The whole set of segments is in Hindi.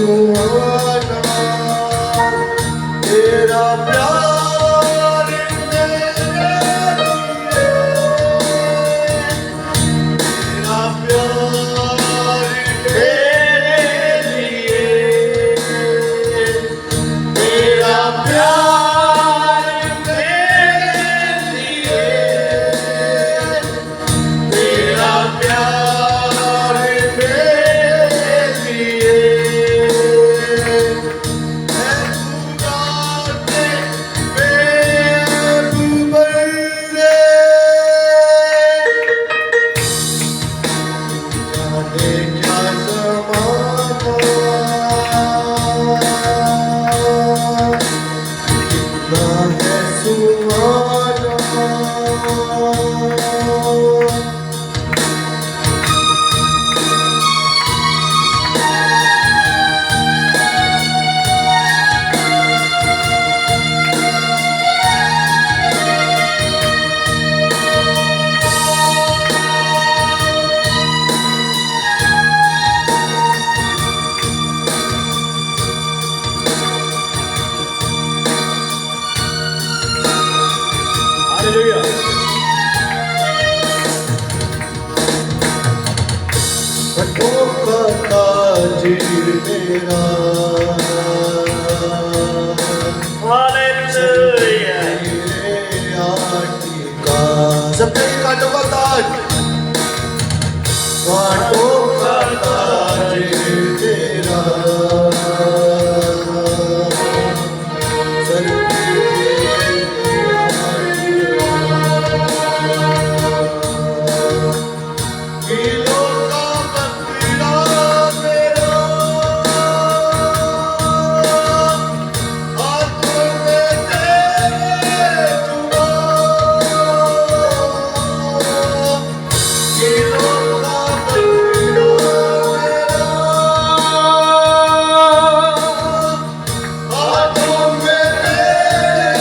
सुहाना तेरा प्यार मेरे लिए, तेरा प्यार मेरे लिए, तेरा प्यार मेरे लिए, तेरा प्यार मेरे लिए है खुदा के बेखुबरे। जाने क्या ज़माना कितना है सुहाना। हालेलुया। बटों का ताजीर मेरा, हालेलुया। मेरे आटी का सबके कांटों का ताज, कांटों का ताजीर तेरा, सर पे किलों का बकरा मेरा, हाथों में तेरे जुआ, किलों का बकरा मेरा, हाथों में तेरे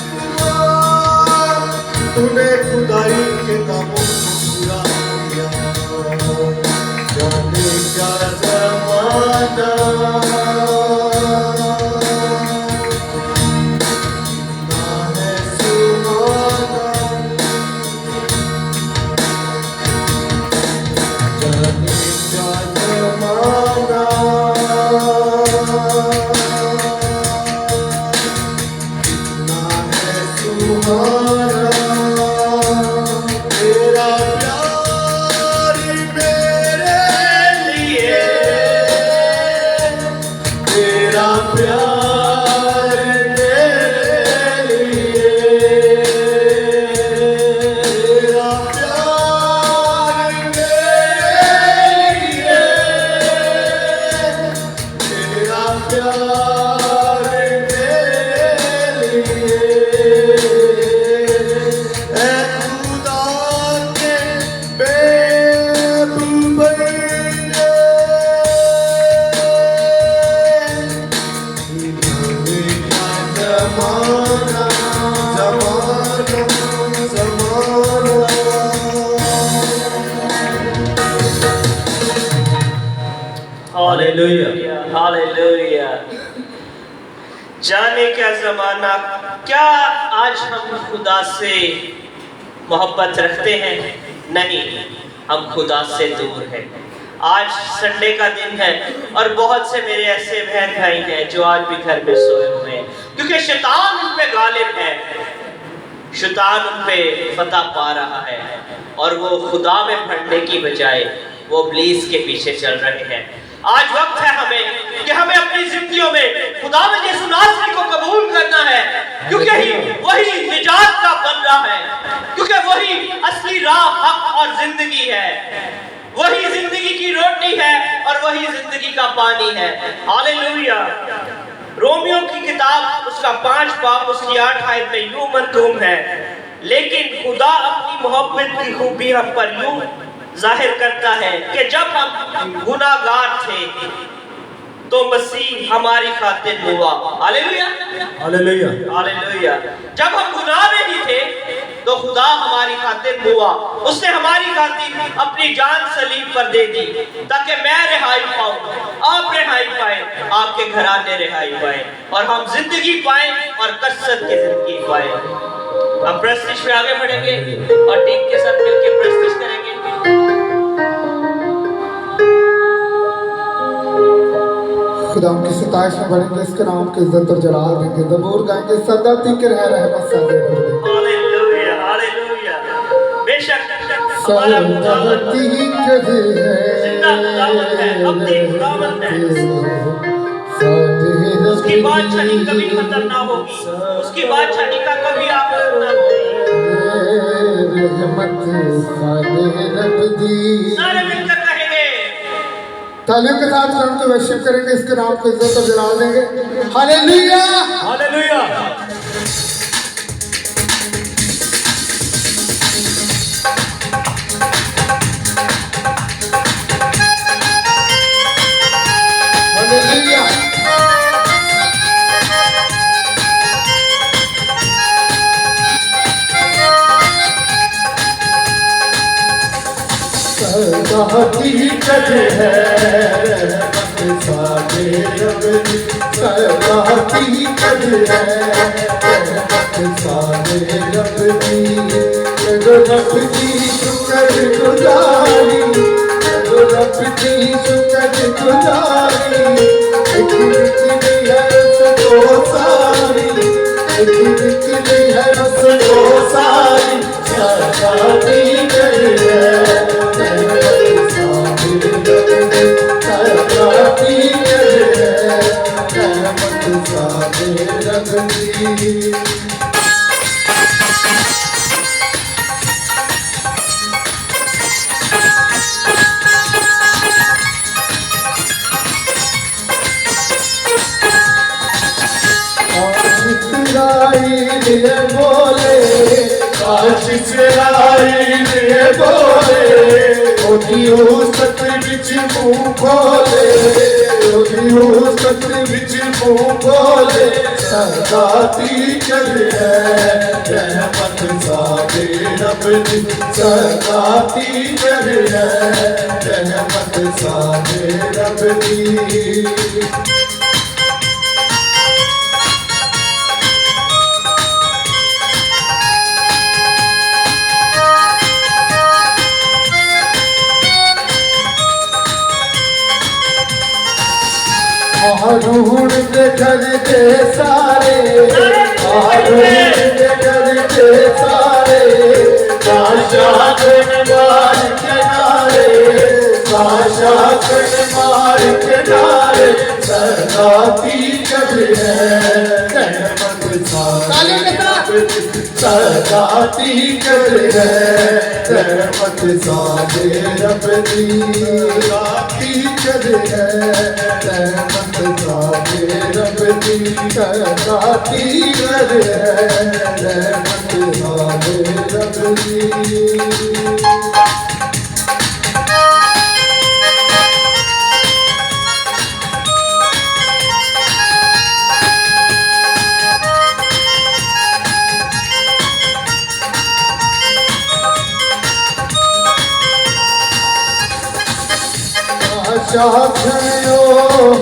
जुआ, तूने खुदाई के कामों को पूरा किया, जाने क्या ज़माना कितना है सुहाना। जाने क्या ज़माना कितना है सुहाना। तेरा प्यार मेरे लिए, तेरा प्यार मेरे लिए, तेरा प्यार मेरे लिए, तेरा प्यार मेरे लिए है खुदा के बेखुबरे। जाने क्या ज़माना ज़माना ज़माना। हालेलुया। हालेलुया। जाने क्या जमाना, क्या आज हम खुदा से मोहब्बत रखते हैं? नहीं, हम खुदा से दूर हैं। आज संडे का दिन है और बहुत से मेरे ऐसे बहन भाई हैं जो आज भी घर में सोए हुए हैं, क्योंकि शैतान उन पे गालिब है, शैतान उन पे फतह पा रहा है और वो खुदा में पढ़ने की बजाय वो इब्लीस के पीछे चल रहे हैं। आज वक्त है हमें कि हमें अपनी जिंदगियों में खुदावंद यीशु नासरी को कबूल करना है, क्योंकि वही निजात का बंदा है, क्योंकि वही असली राह, हक और जिंदगी है, वही जिंदगी की रोटी है और वही जिंदगी का पानी है। हालेलुया। रोमियो की किताब उसका 5 बाब उसकी 8 आयत में यूं मरकूम है, लेकिन खुदा अपनी मोहब्बत की खूबी हम पर यूं जाहिर करता है कि जब हम गुनाहगार थे तो मसीह हमारी खातिर हुआ। Hallelujah, hallelujah, hallelujah. जब हम गुनाह में ही थे तो खुदा हमारी खातिर हुआ, उसने हमारी खातिर अपनी जान सलीब पर दे दी ताकि मैं रिहाई पाऊं, आप रिहाई पाए, आपके घराने रिहाई पाए और हम जिंदगी पाए और कसरत की जिंदगी पाए। हम प्रस्तुति में आगे बढ़ेंगे और टीम के साथ मिलकर प्रस्तुति करेंगे। खुदा की सताइश में बढ़ेंगे, इसके नाम की इज्जत और जलाल देंगे, ज़बूर गाएंगे, सदा तिक्र है रहमत सादे होंगे। Hallelujah, hallelujah. बेशक सदा तिक्र है, जिंदा खुदावंद है, अपनी खुदावंद है। उसकी बादशाही कभी खत्म ना होगी, उसकी बादशाही का कभी आखिर ना होगी। रहमत सादे रब दी। सारे मिलकर कहेंगे, तालियों के साथ नाम को वर्शिप करेंगे, इसके नाम को इज्जत और जलाल देंगे। Hallelujah, hallelujah. हालेलुया। सदा तिक्र है, रहमत सादे रब दी। सदा तिक्र है, रहमत सादे रब दी। रब दी शुक्र गुजारी, रब दी शुक्र गुजारी। एक निकली है रस सारी, एक निकली है रस सारी। सदा तिक्र है, सदा तिक्र है, रहमत सादे रब दी। सदा तिक्र है, रहमत सादे रब दी। हारून के घर के सारे, हारून के घर के सारे। बादशाह मार के नारे, बादशाह मार के नारे। सदा तिक्र है, रहमत सादे रब दी। सदा तिक्र है, रहमत सादे रब दी। तिक्र है, रहमत सादे रब दी। सदा तिक्र है, रहमत सादे रब दी। आशा खड़ो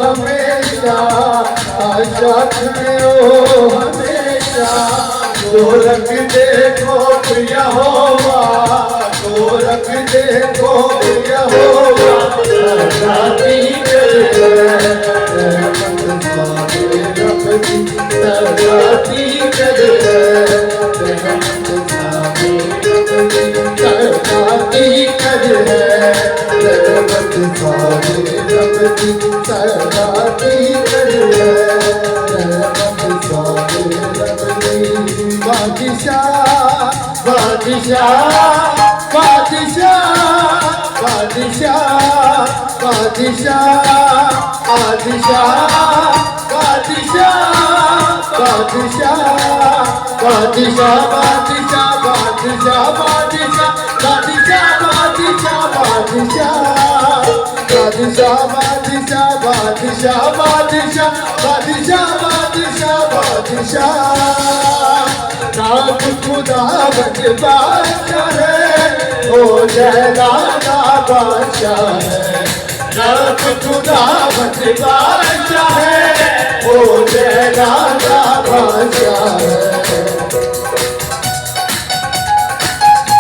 हमेशा, आशा खड़ो हमेशा। गोरख देखो यहोवा, गोरख देखो यहोवा। सदा तिक्र है, रहमत सादे रब दी। सदा तिक्र है, रहमत सादे रब दी। सदा तिक्र है, रहमत सादे रब दी। सदा तिक्र है, रहमत सादे रब दी। बादशाह, बादशाह, बादशाह, बादशाह, बादशाह बादशाह बादशाह बादशाह बादशाह बादशाह बादशाह बादशाह बादशाह बादशाह बादशाह बादशाह बादशाह बादशाह बादशाह बादशाह बादशाह नाम खुदा बन बादशाह है ओ जलाला बादशाह है नाम खुदा बन बादशाह है ओ जलाला बादशाह है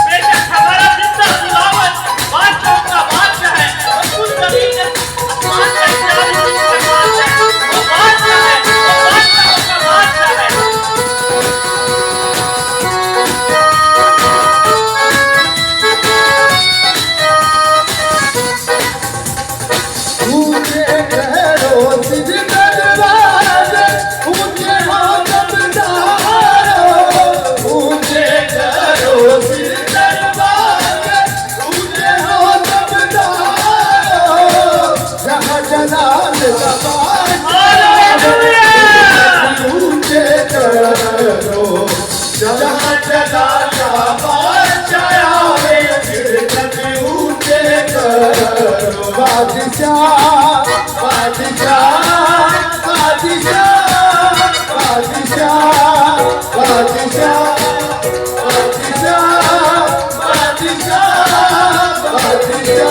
बेशक हमारा जिंदा खुदावन बादशाह का बादशाह है और कुल जमीन आसमान का इख्तियार उसके पास है। वो बादशाह है, वो बादशाहों का बादशाह है। ऊंचे गहरों सिर दरवाजे ऊंचे हाथ दारों ऊंचे गहरों सिर दरवाजे ऊंचे हाथ दारों जहाँ जलाल का बादशाह ऊंचे गहरों जहाँ जलाल का बादशाह आवे फिर कभी ऊंचे गहरों बादशाह बादशाह बादशाह बादशाह बादशाह बादशाह बादशाह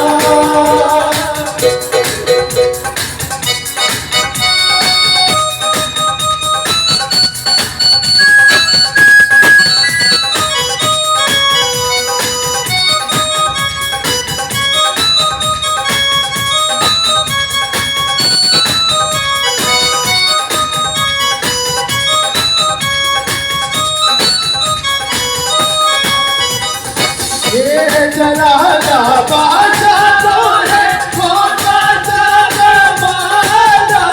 ये जलाला बादशाह तो है वो बादशाह माला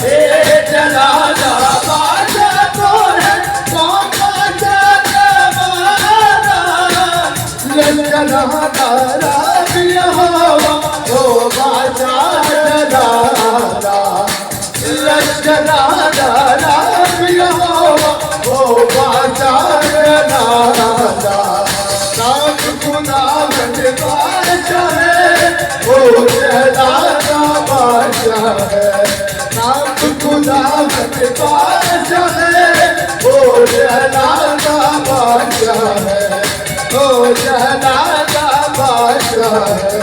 ये जलाला बादशाह तो है वो बादशाह माला ललचला दारा हवा वो बादशाह जलाला ललचला दारा हवा वो बादशाह जलाला नाम खुदा बन बादशाह है वो जलाला बादशाह है नाम खुदा बन बादशाह है वो जलाला बादशाह है वो जलाला बादशाह है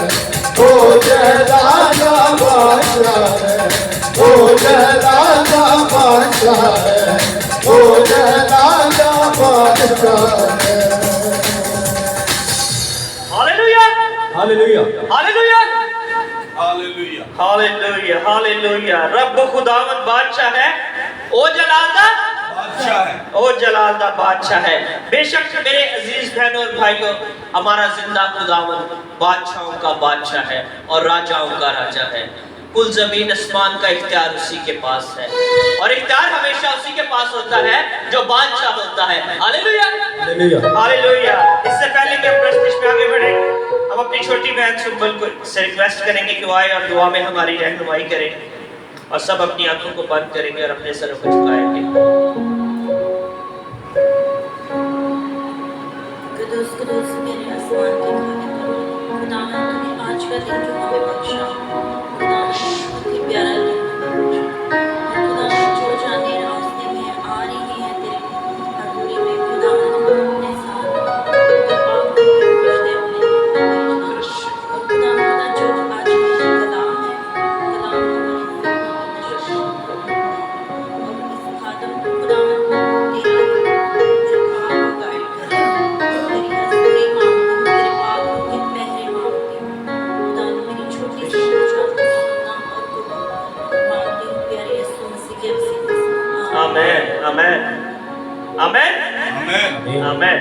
वो जलाला बादशाह है वो जलाला बादशाह है वो जलाला बादशाह है hallelujah hallelujah hallelujah hallelujah hallelujah hallelujah. रब खुदावंद बादशाह है, ओ जलालदा बादशाह है। ओ जलालदा बादशाह है। बेशक मेरे अजीज बहनों और भाइयों, हमारा जिंदा खुदावंद बादशाहों का बादशाह है और राजाओं का राजा है। कुल जमीन आसमान का इख्तियार उसी के पास है और इख्तियार हमेशा उसी के पास होता है जो बादशाह होता है। Hallelujah hallelujah. इससे पहले कि हम प्रस्तुति में आगे बढ़े, हम अपनी छोटी बहन सुंबल को से रिक्वेस्ट करेंगे कि वो आए और दुआ में हमारी रहनुमाई करें और सब अपनी आंखों को बंद करेंगे और अपने सरों को झुकाएंगे। कुदूस कुदूस मेरे आसमान के खाने पर खुदावंद ने आज का दिन जो हमें बख्शा, खुदावंद बहुत ही प्यारा दिन हमें बख्शा। खुदावंद जो जाने रास्ते में आ रही है तेरे हजूरी में, खुदावंद अपने साथ पाप को खुश दे अपने और खुदावंद जो आज की कलाम है, कलाम हमारे जिंदगी में और इस खादम को खुदावंद तेरे खाब को गाइड करे, तेरी हजूरी मांगती हूँ, तेरे बागों के पहरे मांगती हूँ। खुदावंद मेरी छोटी सी पूजा को सुनना और कबूल करना मांगती हूँ प्यारे यीशु मसीह के वसीले से। आमेन आमेन आमेन आमेन आमेन।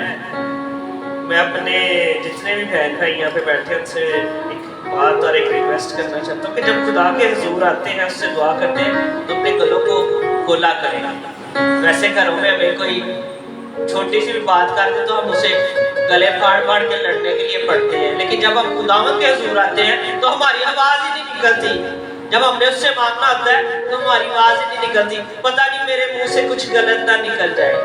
मैं अपने जितने भी बहन भाई यहाँ पे बैठे हैं उनसे एक बात और एक रिक्वेस्ट करना चाहता हूँ कि जब खुदा के हुजूर आते हैं, उससे दुआ करते हैं, तो अपने गलों को खोला करें। वैसे घरों में हमें कोई छोटी सी भी बात करते तो हम उसे गले फाड़ फाड़ के लड़ने के लिए पड़ते हैं, लेकिन जब हम खुदावंद के हुजूर आते हैं तो हमारी आवाज ही नहीं निकलती। जब हमने उससे मांगना होता है तो हमारी आवाज ही नहीं निकलती, पता नहीं मेरे मुंह से कुछ गलत ना निकल जाए।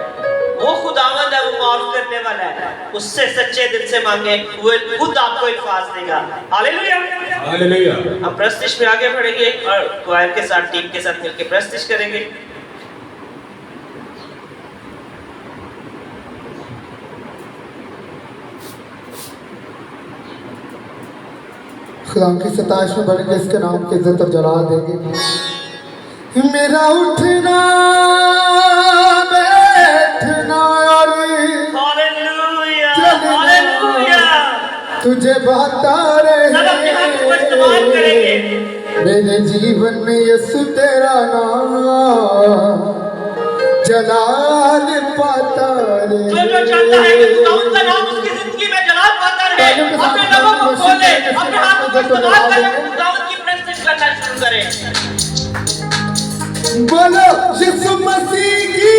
वो खुदावंद है, वो माफ करने वाला है, उससे सच्चे दिल से मांगे, वो खुद आपको हिफाज देगा। Hallelujah hallelujah. हम प्रस्तिश में आगे बढ़ेंगे और क्वायर के साथ, टीम के साथ मिलकर प्रस्तिश करेंगे। खुदा की सताइश में बढ़ेंगे, इसके नाम की इज्जत और जलाल देंगे। मेरा उठना बैठना और हालेलुया चलना हालेलुया। तुझे बाता सब अपने हाथ को इस्तेमाल करेंगे। रहे मेरे जीवन में यीशु तेरा नाम जलाल पाता रहे। जो चाहता है कि खुदावंद का नाम उसकी जिंदगी में जलाल पाता रहे, अपने लबों को खोले, अपने हाथों को इस्तेमाल करके खुदावंद की प्रस्तुति करना शुरू करें। बोलो यीशु मसीह की,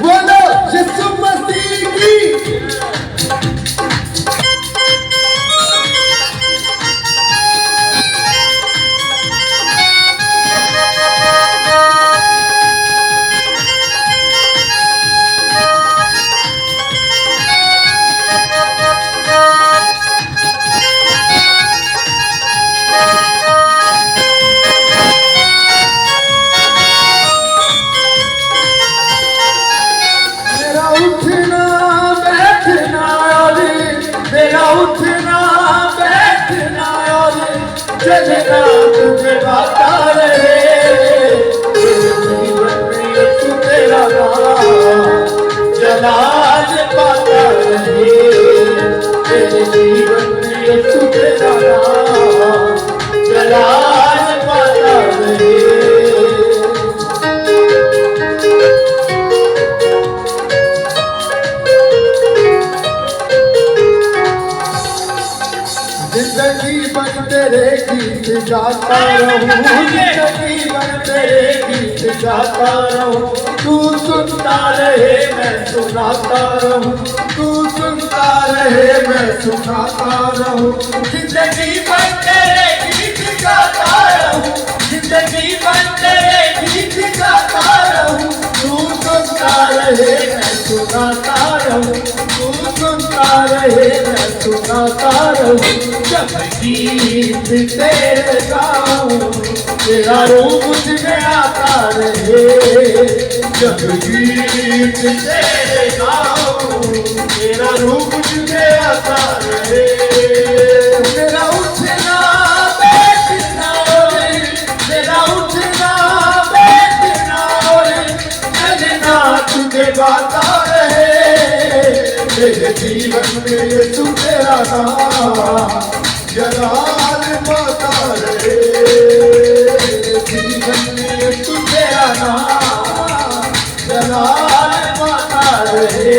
बोलो यीशु मसीह की। चलना तुझे बाता रहे, जीवन में यीशु तेरा नाम जलाल पाता रहे। तेरे जीवन में यीशु तेरा नाम जलाल पाता रहे। जिंदगी बन तेरे गीत गाता रहूं, जिंदगी बन तेरे गीत गाता रहूं। तू सुनता रहे मैं सुनाता रहूं, तू सुनता रहे मैं सुनाता रहूं। जिंदगी बन तेरे गीत गाता रहूं, जिंदगी बन तेरे गीत गाता रहूं। तू सुनता रहे मैं सुनाता रहूं, तू सुनता रहे मैं सुनाता रहूं। जब गीत तेरे गाऊं तेरा रूप मुझ में आता रहे। जब गीत तेरे गाऊं तेरा रूप मुझ में आता रहे। मेरा उठना बैठना मेरा उठना बैठना चलना तुझे बाता रहे। मेरे जीवन में यीशु तेरा नाम जलाल पाता रहे। मेरे जीवन में यीशु तेरा नाम जलाल पाता रहे।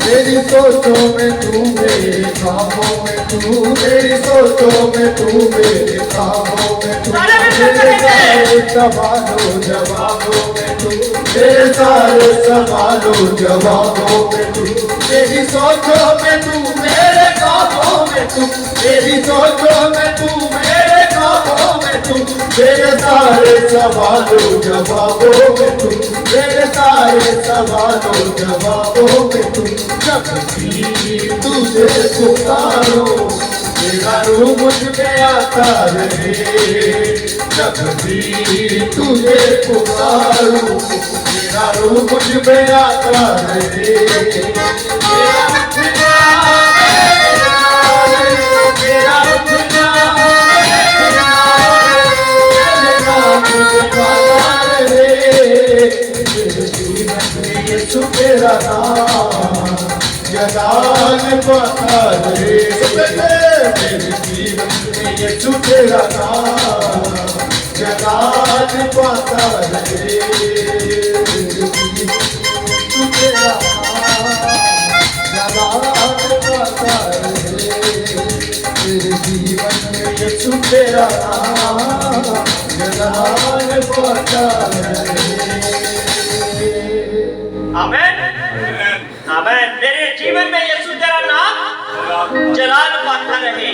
मेरी सोचों में तू मेरे ख्वाबों में तू, मेरी सोचों में तू मेरे ख्वाबों में तू। मेरे सारे सवालों जवाबों में तू, मेरे सारे सवालों जवाबों में तू। मेरी सोचों में तू मेरे ख्वाबों में तू, मेरी सोचों में तू मेरे ख्वाबों में तू। मेरे सारे सवालों जवाबों में तू, मेरे सारे सवालों जवाबों में तू। जब भी तुझे पुकारो तेरा रूप मुझ में आता रहे। जब भी तुझे पुकारो तेरा रूप मुझ में आता रहे। तेरा उठना तेरा उठना चलना तुझे बाता रहे। तेरे जीवन में यीशु तेरा नाम जलाल पाता रे मेरे जीवन में यीशु तेरा नाम जलाल पाता रे मेरे जीवन में यीशु तेरा नाम जलाल पाता रे मेरे जीवन में यीशु तेरा नाम जलाल पाता रे। आमेन आमेन। मेरे जीवन में यीशु तेरा नाम जलाल पाता रहे।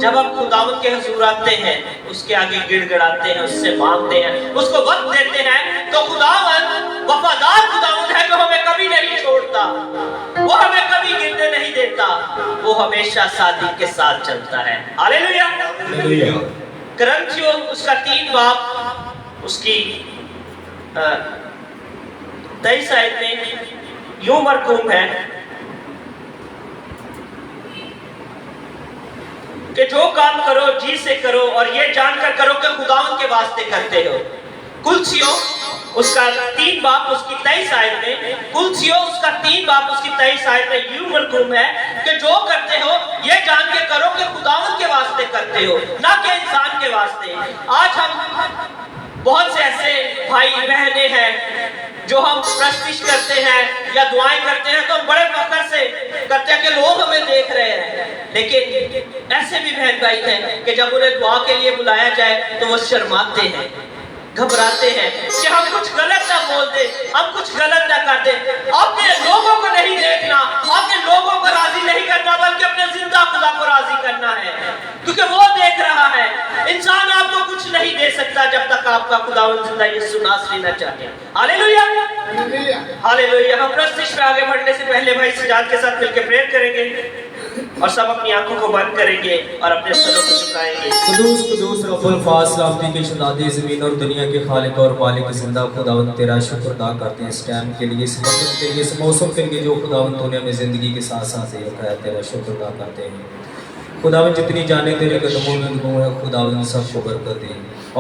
जब हम खुदावंद के हुजूर आते हैं, उसके आगे गिड़गिड़ाते हैं, उससे मांगते हैं, उसको वक्त देते हैं, तो खुदावंद वफादार खुदावंद है जो हमें कभी नहीं छोड़ता, वो हमें कभी गिरने नहीं देता, वो हमेशा साथी के साथ चलता है। हालेलुया। करंथियों उसका 3 बाब उसकी 23 आयत में यूं मरकूम है कि जो काम करो जी से करो और ये जानकर करो कि खुदावंद के वास्ते करते हो। कुलसियों उसका 3 बाब उसकी 23 आयत में, कुलसियों उसका 3 बाब उसकी 23 आयत में यूं मरकूम है कि जो करते हो ये जान के करो कि खुदावंद के वास्ते करते हो, ना कि इंसान के वास्ते। आज हम बहुत से ऐसे भाई बहने हैं जो हम प्रस्तिश करते हैं या दुआएं करते हैं तो हम बड़े फख्र से करते हैं कि लोग हमें देख रहे हैं, लेकिन ऐसे भी बहन भाई हैं कि जब उन्हें दुआ के लिए बुलाया जाए तो वो शर्माते हैं, घबराते हैं कि हम कुछ गलत ना बोल दे, हम कुछ गलत ना कर दे। आपने लोगों को नहीं देखना, आपने लोगों को राजी नहीं करना, बल्कि अपने जिंदा खुदा को राजी करना है, क्योंकि वो देख रहा है। इंसान आपको कुछ नहीं दे सकता जब तक आपका खुदावंद जिंदा यीशु नासरी न चाहे। Hallelujah hallelujah. हम प्रस्तिश में आगे बढ़ने से पहले भाई सजाद के साथ मिलकर प्रेयर करेंगे और सब अपनी आंखों को बंद करेंगे और अपने सरों को झुकाएंगे। कुदूस कुदूस रब्बुल फाज़िल की शुदादी ज़मीन और दुनिया के खालिक और मालिक जिंदा खुदावंद तेरा शुक्र अदा करते हैं इस टाइम के लिए, इस वक्त के लिए, इस मौसम के लिए जो खुदावंद तूने हमें ज़िंदगी के साथ साथ दे रखा है, तेरा शुक्र अदा करते हैं। खुदावंद जितनी जाने तेरे कदमों में दुआ है खुदावंद सबको बरकत दे,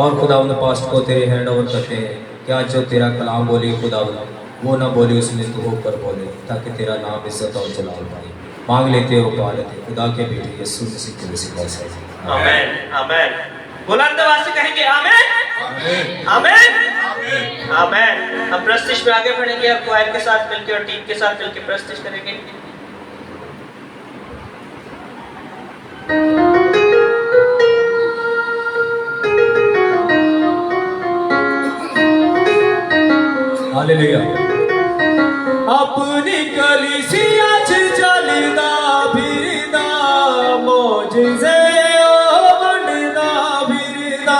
और खुदावंद पास्ट को तेरे हैंड ओवर करते हैं कि आज जो तेरा कलाम बोली खुदावंद वो ना बोले उसमें तू होकर बोले, ताकि तेरा नाम इज्जत और जलाल पाए। मांग लेते हो पा लेते खुदा के बेटे यीशु मसीह के वसीले से। आमीन आमीन। बुलंद आवाज से कहेंगे आमीन आमीन आमीन। हम प्रस्तिश में आगे बढ़ेंगे और क्वायर के साथ मिलकर और टीम के साथ मिलकर प्रस्तिश करेंगे। हालेलुया। अपनी कलीसिया च चलदा फिरदा मौजज़े ओ वंडदा फिरदा।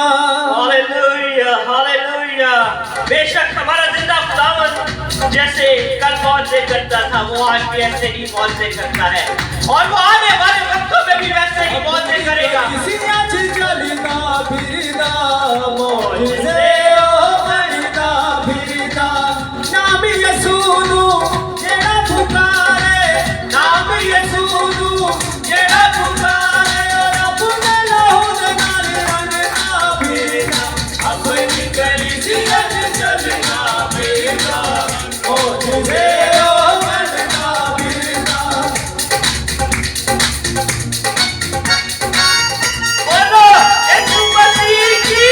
Hallelujah hallelujah. बेशक हमारा जिंदा खुदावंद जैसे कल मौजज़े करता था वो आज भी ऐसे ही मौजज़े करता है और वो आने वाले वक्तों में भी वैसे ही मौजज़े करेगा। कलीसिया च चलदा फिरदा मौजज़े ओ वंडदा फिरदा। नाम यीशु नू जेड़ा पुकारे, नाम यीशु नू जेड़ा पुकारे, और अपने लहू दे नाल रंगदा फिरदा। अपनी कलीसिया च चलदा फिरदा मौजज़े ओ वंडदा फिरदा। बोलो यीशु मसीह की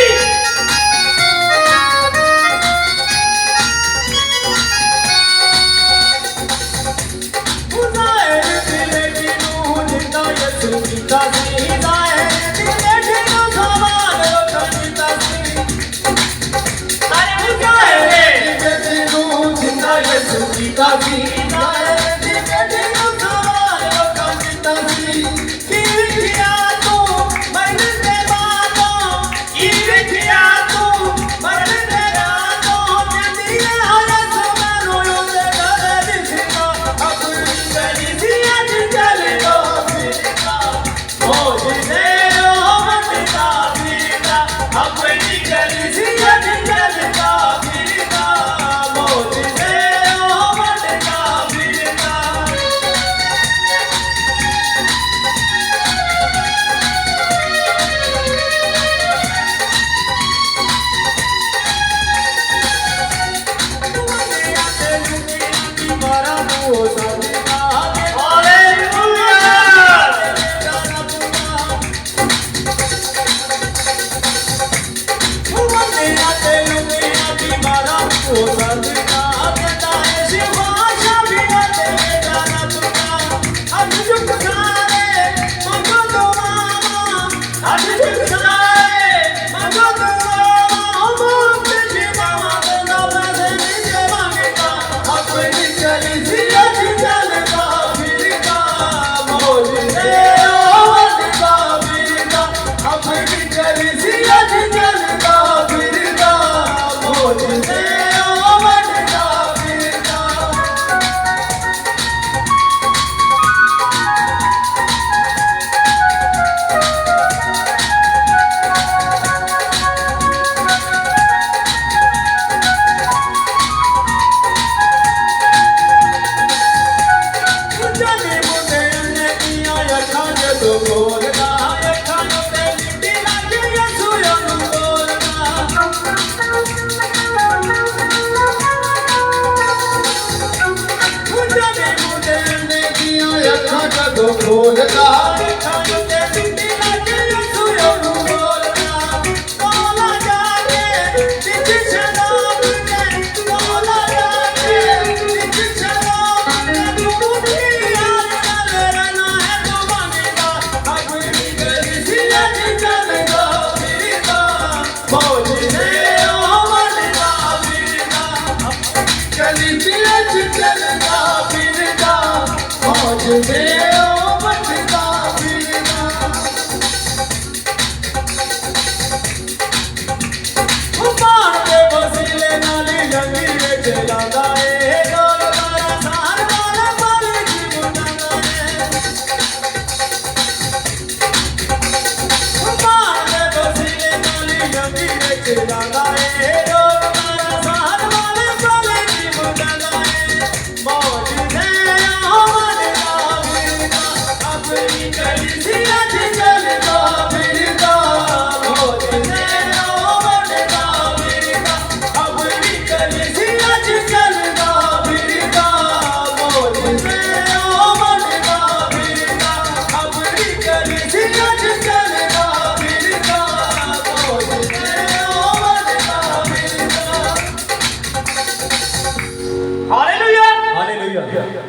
तो खोलना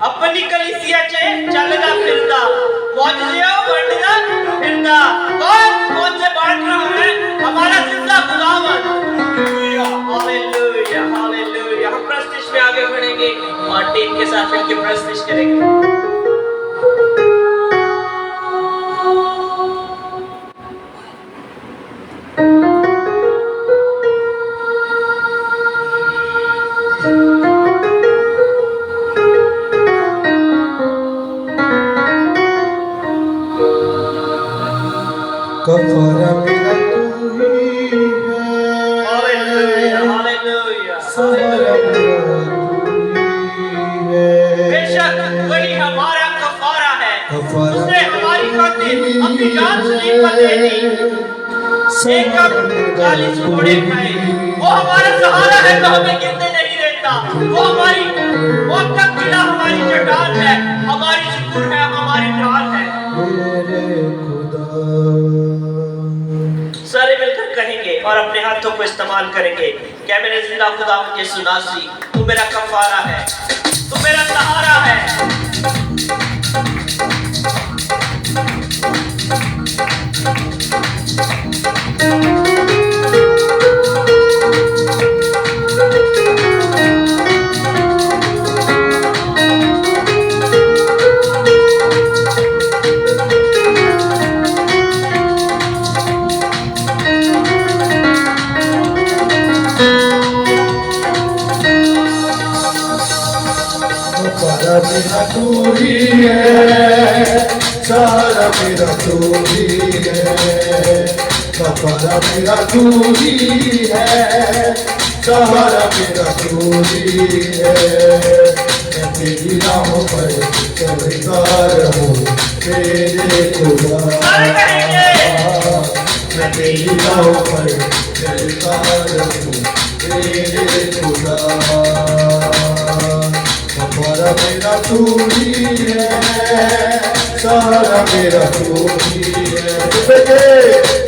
अपनी कलीसिया चे चलदा फिरदा मौजजिया बढ़दा फिरदा कौन से बांट रहा है हमारा जिंदा खुदावन। Hallelujah hallelujah. हम प्रस्तिश में आगे बढ़ेंगे और टीम के साथ मिलकर प्रस्तिश करेंगे। कफारा मेरा तू ही है, हालेलुया हालेलुया। सहारा मेरा तू ही है। बेशक वही हमारा कफारा है, कफारा उसने हमारी खातिर अपनी जान सलीब पर दे दी। एक कप 40 घोड़े खाए, वो हमारा सहारा है तो हमें गिरने नहीं देता। वो हमारी मौत तक गिरा हमारी चट्टान है, हमारी शुक्र है, हमारी ढाल है। सारे मिलकर कहेंगे और अपने हाथों को इस्तेमाल करेंगे। क्या मेरे जिंदा खुदा मुझे सुनासी, तू मेरा कफारा है, तू मेरा सहारा है। कफारा मेरा तू ही है, सहारा मेरा तू ही है। कफारा मेरा तू ही है, सहारा मेरा तू ही है। मैं तेरी राहों पर चलता रहूं तेरे खुदा, मैं तेरी राहों पर चलता रहूं तेरे खुदा। कफारा मेरा तू ही है, सहारा मेरा तू ही है।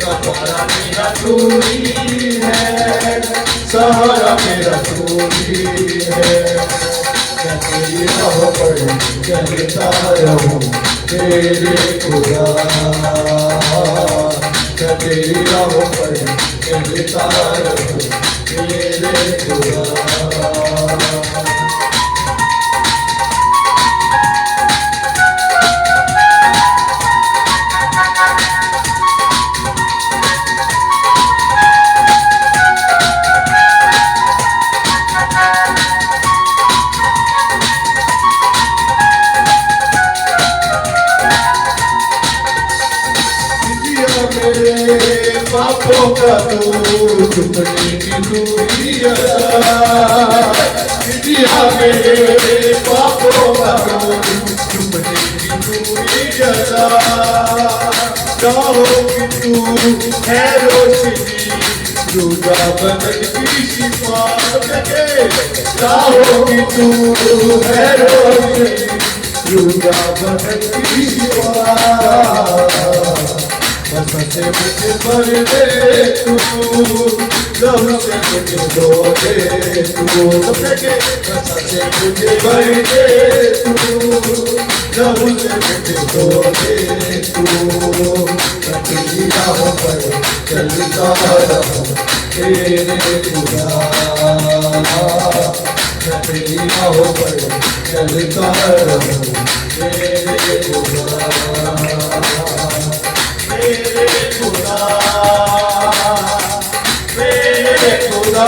कफारा मेरा तू ही है, सहारा मेरा तू ही है। मैं तेरी राहों पर चलता रहूं तेरे खुदा, मैं तेरी राहों पर चलता रहूं तेरे खुदा। पापों का तू चुपने की दूरिया, मेरे पापों का तू चुपने की दूरिया। चाहो कि तू है रोशनी, रुदा बदन की शिफा लगे। चाहो कि तू है रोशनी, दूजा बनती दीवार बस से मुझे भर दे तू लहू से मुझे धो दे तू बस से मुझे भर दे तू लहू से मुझे धो दे तू तेरी राहों पर चलता रहूं तेरे खुदा तेरी राहों पर चलता रहूं तेरे खुदा मेरे खुदा मेरे खुदा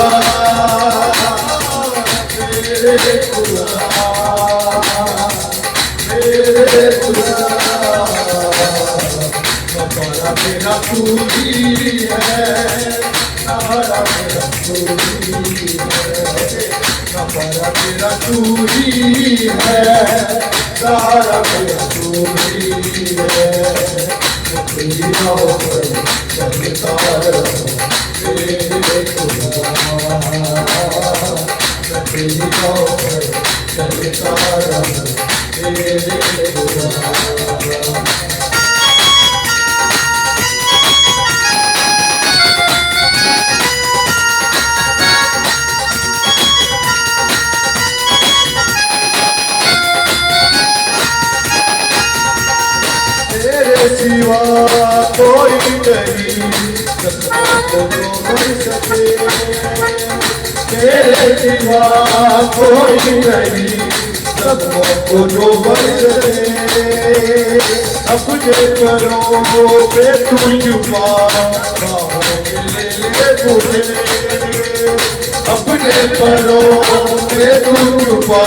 मेरे खुदा मेरे खुदा कफारा मेरा तू ही है सहारा मेरा तू ही है कफारा मेरा तू ही है सहारा मेरा तू ही है तेरी राहों पर चलता रहूं तेरे खुदा तेरी राहों पर चलता रहूं तेरे खुदा सिवा कोई नहीं सपनों को जो भर सके तेरे सिवा कोई नहीं सपनों को जो भर सके अपने करो पे तू छुपा बाहों में ले मुझे अपने करो पे तू छुपा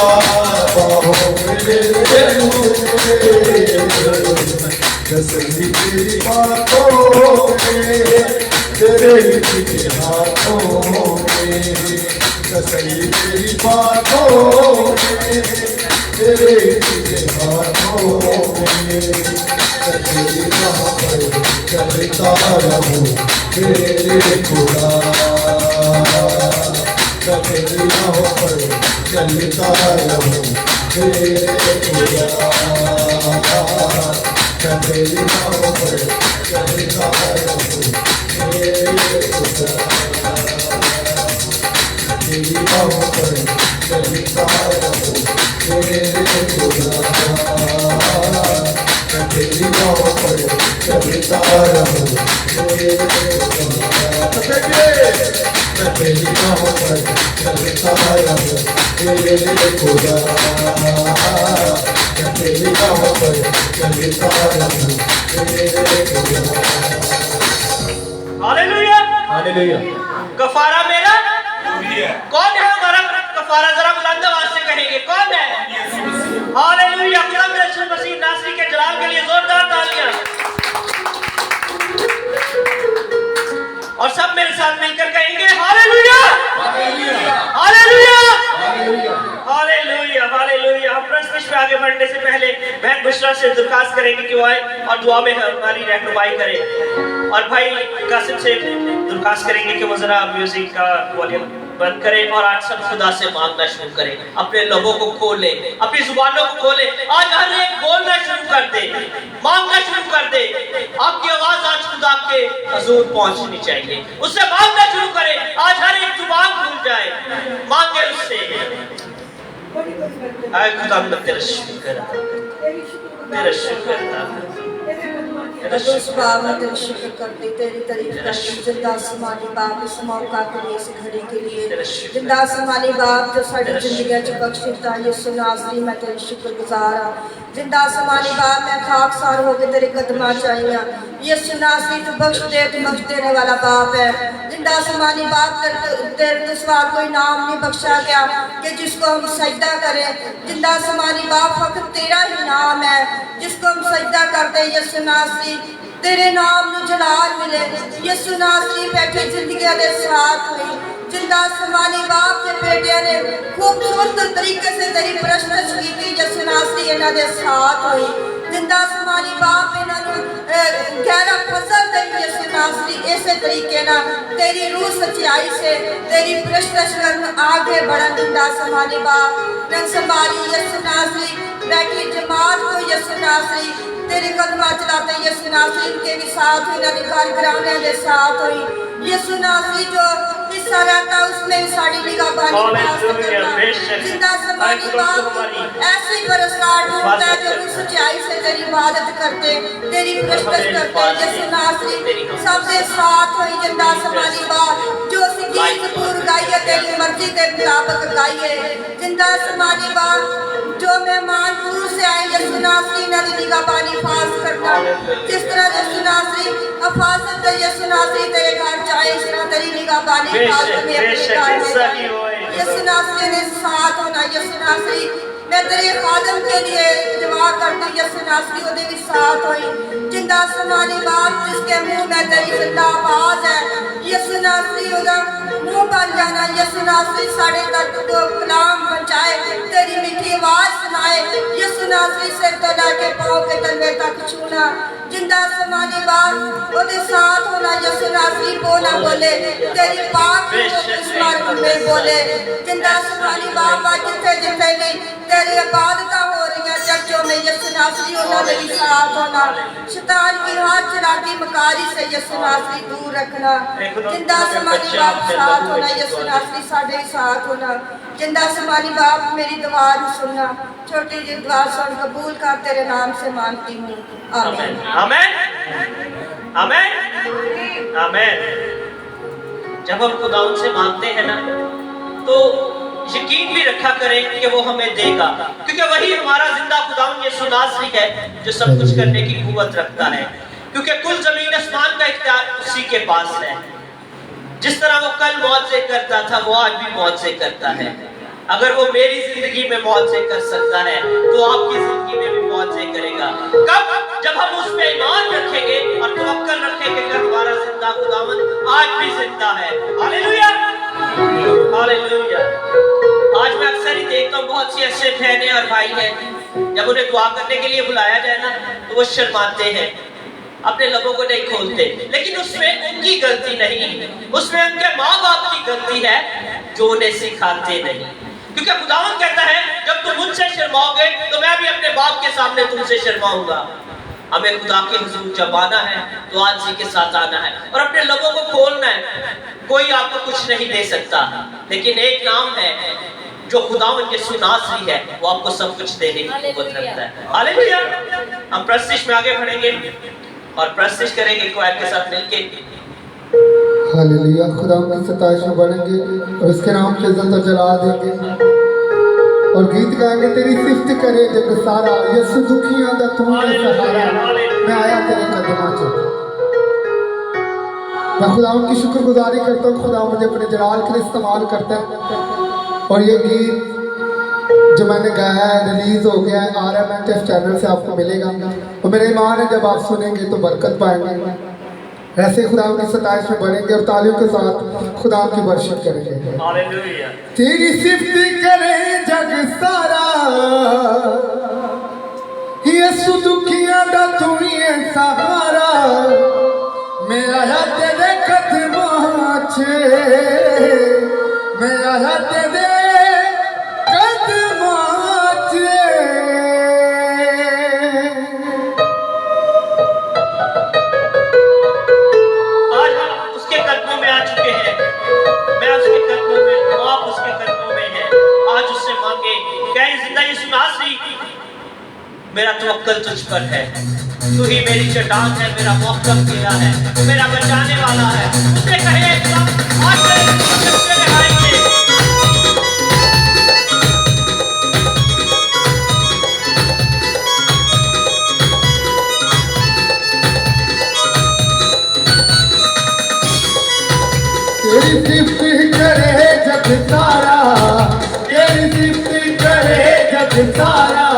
बाहों में ले मुझे तसल्ली तेरी बातों में तेरे ही हाथों में तसल्ली तेरी बातों में तेरे ही हाथों में तेरी राहों पर चलता रहूं तेरे खुदा तेरी राहों पर चलता रहूं तेरे खुदा तेरी राहों पर चलता रहूं तेरे खुदा तेरी राहों पर चलता रहूं तेरे खुदा तेरी राहों पर चलता रहूं तेरे खुदा तेरी राहों पर चलता रहूं तेरे खुदा तेरी राहों पर चलता रहूं तेरे खुदा हालेलुया हालेलुया कफारा मेरा वही है। कौन है हमारा कफारा? जरा बुलंद आवाज से कहेंगे कौन है? हालेलुया खुदा मेरे यीशु मसीह नासरी के जलाल के लिए जोरदार तालियां। और सब मेरे साथ मिलकर कहेंगे हालेलुया हालेलुया हालेलुया हालेलुया। हम प्रश्न पे आगे बढ़ने से पहले बहन बुशरा से दरखास्त करेंगे कि वो आए और दुआ में हमारी रहनुमाई करें। और भाई कासिम से दरखास्त करेंगे कि वो जरा म्यूजिक का वॉल्यूम बंद करें और आज सब खुदा से मांगना शुरू करें। अपने लबों को खोले, अपनी जुबानों को खोले। आज हर एक बोलना शुरू कर दे, मांगना शुरू कर दे। आपकी आवाज आज खुदा के हजूर पहुंचनी चाहिए। उससे मांगना शुरू करें। आज हर एक जुबान खुल जाए, मांगे उससे। आए खुदा मैं तेरा शुक्र तेरा शुक्र उस बाब में तेरा शुक्र करते तेरी तारीफ करते जिंदा आसमानी बाप इस मौका के लिए इस घड़ी के लिए जिंदा आसमानी बाप जो साड़ी जिंदगी च बख्शिता यीशु नासरी मैं तेरे शुक्रगुजार हाँ। जिंदा आसमानी बाप मैं खाकसार होकर तेरे कदमां च आई हाँ। यीशु नासरी तू बख्श देने वाला बाप है। जिंदा आसमानी बाप तेरे तो सिवा कोई नाम नहीं बख्शा गया कि जिसको हम सजदा करें। जिंदा आसमानी बाप फकत तेरा ही नाम है जिसको हम सजदा करते। यीशु नासरी तेरे नाम नू जलाल मिले। यीशु नासरी बैठे जिंदगी दे साथ हुई। जिंदा आसमानी बाप के बेटिया ने खूबसूरत तरीके से तेरी प्रशंसा की। यीशु नासरी इन्हां दे साथ हुई। जिंदा आसमानी बाप इन्हों गहरा फजल दे यसु नासरी इसे तरीके ना तेरी रूह सच्चाई से तेरी प्रशंसा करने आगे बढ़न जिंदा आसमानी बाप रंग संभाली यसु नासरी बैठी जमात को यसु नासरी तेरे कदम चलाते यसु नासरी के भी साथ हुई ना घर घराने के साथ हुई यसु नासरी जो हिस्सा रहता उसमें भी साड़ी निगाहबानी जिंदा समानी बाप ऐसी बरसात ढूंढता है जो सच्चाई से तेरी इबादत करते तेरी प्रशंसा करते यसु नासरी सबसे साथ हुई जिंदा समानी बाप जो संगीत पूर गाइए तेरी मर्जी के मुताबिक गाइए जिंदा समानी बाप जो मेहमान दूर से आए यसु नासरी ना निगाहबानी फास करना जिस तरह यसु नासरी अफाजत यसु नासरी तेरे घर जाए इस तरह तेरी निगाहबानी फास में अपने घर में यसु नासरी ने साथ होना यसु नासरी मैं तेरे खादम के लिए दुआ करती हूँ यसु नासरी ओदे भी साथ होई जिंदा आसमानी बाप जिसके मुंह में तेरी जिंदा आवाज है यसु नासरी ओदा मुंह बन जाना यसु नासरी साढ़े तक को कलाम पहुंचाए तेरी मीठी आवाज सुनाए यसु नासरी से तो लाके पाँव के तलवे तक छूना जिंदा आसमानी बाप ओदे साथ होना यसु नासरी बोला बोले तेरी पाक इस्माइल में बोले जिंदा आसमानी बाप आज जिथे जिथे भी तेरी इबादत हो रही है चर्चों में यसु नासरी उन्होंने भी साथ होना शैतान की हाथ चलाकी मकारी से यसु नासरी दूर रखना जिंदा आसमानी बाप साथ होना यसु नासरी साढ़े साथ होना जिंदा आसमानी बाप मेरी दुआ सुनना छोटी जी दुआ सुन कबूल कर तेरे नाम से मांगती हूँ आमीन आमीन आमीन आमीन। जब हम खुदावंद से मांगते हैं ना तो यकीन भी रखा करें कि वो हमें देगा क्योंकि वही हमारा जिंदा खुदावंद यीशु नासरी है जो सब कुछ करने की कुव्वत रखता है क्योंकि कुल जमीन आसमान का इख्तियार उसी के पास है। जिस तरह वो कल मौत से करता था वो आज भी मौत से करता है। अगर वो मेरी जिंदगी में मौत से कर सकता है तो आपकी जिंदगी में भी मौत से करेगा। कब? जब हम उस पे ईमान रखेंगे और तवक्कल रखेंगे कि हमारा जिंदा खुदावंद आज भी जिंदा है। Hallelujah hallelujah. आज मैं अक्सर ही देखता हूँ बहुत सी ऐसे बहनें और भाई हैं जब उन्हें दुआ करने के लिए बुलाया जाए ना तो वो शर्माते हैं, अपने लोगों को नहीं खोलते, लेकिन उसमें उनकी गलती नहीं, उसमें उनके माँ बाप की गलती है जो उन्हें सिखाते नहीं। क्योंकि खुदावंद कहता है जब तुम मुझसे शर्माओगे तो मैं भी अपने बाप के सामने तुमसे शर्माऊंगा। हमें खुदा के हुजूर जब आना है तो आजी के साथ आना है और अपने लोगों को खोलना है। कोई आपको कुछ नहीं दे सकता, लेकिन एक नाम है जो खुदावंद यीशु नासरी है, वो आपको सब कुछ देने की कुव्वत रखता है। हालेलुया। हम प्रस्तिश में आगे बढ़ेंगे और प्रस्तिश करेंगे क्वायर के साथ मिलके। हालेलुया। खुदा की सताइश में बढ़ेंगे और उसके नाम के इज्जत जला देंगे और गीत गाएंगे तेरी सिफ्त करे जग सारा यसु दुखियां दा तू है सहारा मैं आया तेरे कदमों च। मैं खुदा की शुक्रगुजारी करता हूँ, खुदा मुझे अपने जलाल के लिए इस्तेमाल करता है और ये गीत जो मैंने गाया है रिलीज हो गया है RMHF चैनल से आपको मिलेगा और मेरे ईमान है जब आप सुनेंगे तो बरकत पाएंगे। ऐसे खुदा की सताइश में बढ़ेंगे और तालियों के साथ खुदा की वर्शिप करेंगे। हालेलुया। तेरी सिफ्त करे जग सारा यसु दुखियां दा तू ही है सहारा मैं आया तेरे कदमों च मैं आया तेरे कदमों च। आज हम उसके कदमों में आ चुके हैं, मैं उसके कदमों में, आप उसके कदमों में हैं। आज उससे मांगे कहीं जिंदा यीशु नासरी मेरा तवक्कल तुझ पर है, तू ही मेरी चट्टान है, मेरा मौक़िफ़ तेरा है, मेरा बचाने वाला है। उसने कहे आज तेरे लगाएंगे। तेरी सिफ्त करे जग सारा तेरी सिफ्त करे जग सारा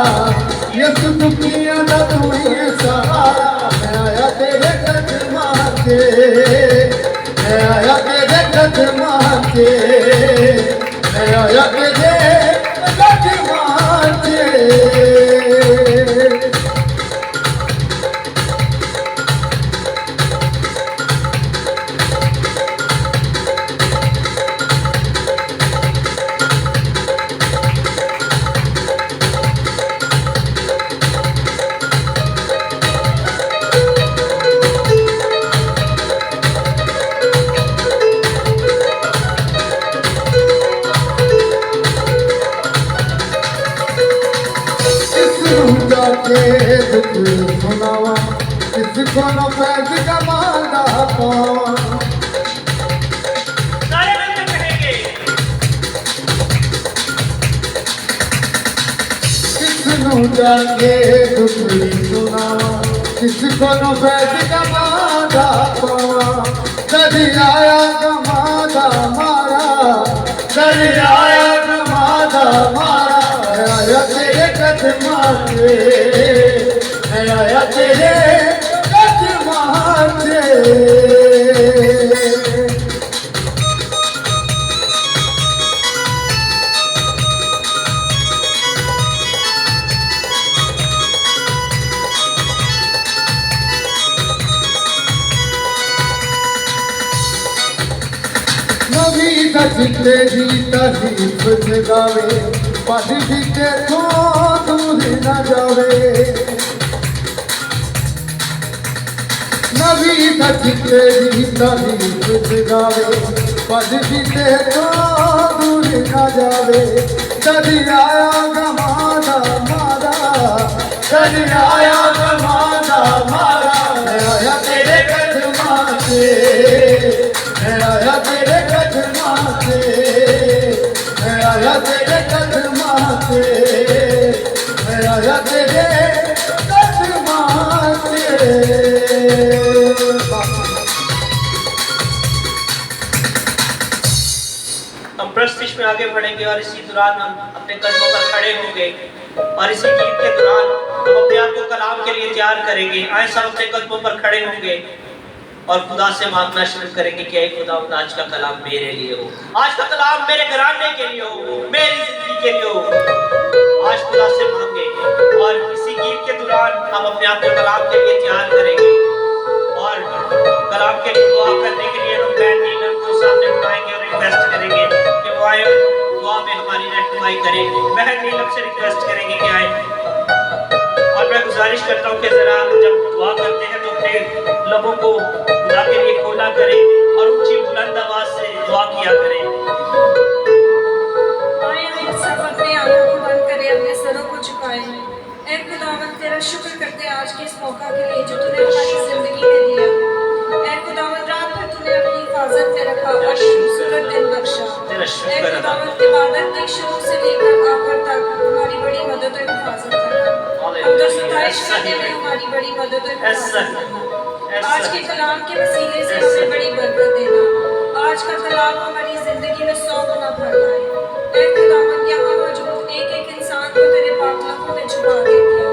यसु दुखियां दा तू ही है सहारा मैं आया तेरे कदमां ते मैं आया तेरे कदमां ते मैं आया तेरे कदमां ते जाके दुख सुनावा किसको न फैज कमाना पावा सारे मिलकर कहेंगे किसनु जाके दुख सुनावा किसको न फैज कमाना पावा कदी आया कमादा मारा कदी आया कमादा मारा आया तेरे कदमां से आया तेरे कदमां से नवी जिते जीता दीप जगावे पद जीते तो दूर न जावे नवी जिते जीता दीप जगावे पद जीते तो दूर न जावे कदी आया गमादा मारा कदी आया गमादा मारा आया तेरे कदमां से आया तेरे कदमां से आया तेरे कदमां से आया तेरे कदमां से हम प्रस्तिश में आगे बढ़ेंगे और इसी दौरान हम अपने कदमों पर खड़े होंगे और इसी गीत के दौरान हम अपने आप को कलाम के लिए तैयार करेंगे। आए सब अपने कदमों पर खड़े होंगे और खुदा से मांगना शुरू करेंगे कि ऐ खुदा आज का कलाम मेरे लिए हो, आज का कलाम मेरे घराने के लिए हो, मेरी जिंदगी के लिए हो। आज खुदा से मांगे और इसी गीत के दौरान हम अपने आप को कलाम के लिए तैयार करेंगे और कलाम के लिए दुआ करने के लिए हम बैन नीलम को सामने बुलाएंगे और रिक्वेस्ट करेंगे कि वो आए दुआ में हमारी रहनुमाई करें। बहन नीलम से रिक्वेस्ट करेंगे कि आए और मैं गुजारिश करता हूँ कि जरा जब दुआ करते हैं तो अपने लबों को खुदा के लिए खोला करें और ऊंची बुलंद आवाज से दुआ किया करें। आए हम सब अपने आंखों को बंद करें, अपने सरों को झुकाएं। ऐ खुदावंद तेरा शुक्र करते हैं आज के इस मौका के लिए जो तूने हमारी जिंदगी में दिया। ऐ खुदावंद रात भर तूने अपनी हिफाजत में रखा और खूबसूरत दिन बख्शा। ऐ खुदावंद इबादत के शुरू से लेकर आखिर तक हमारी बड़ी मदद और हिफाजत करना। हम तो सताइश करने में हमारी बड़ी मदद और हिफाजत करना। आज के कलाम के वसीले से हमें बड़ी बरकत देना। आज का कलाम हमारी जिंदगी में 100 गुना भर लाए। ऐ खुदावंद यहाँ मौजूद एक एक इंसान को तेरे पाक लहू में छुपा दे दिया।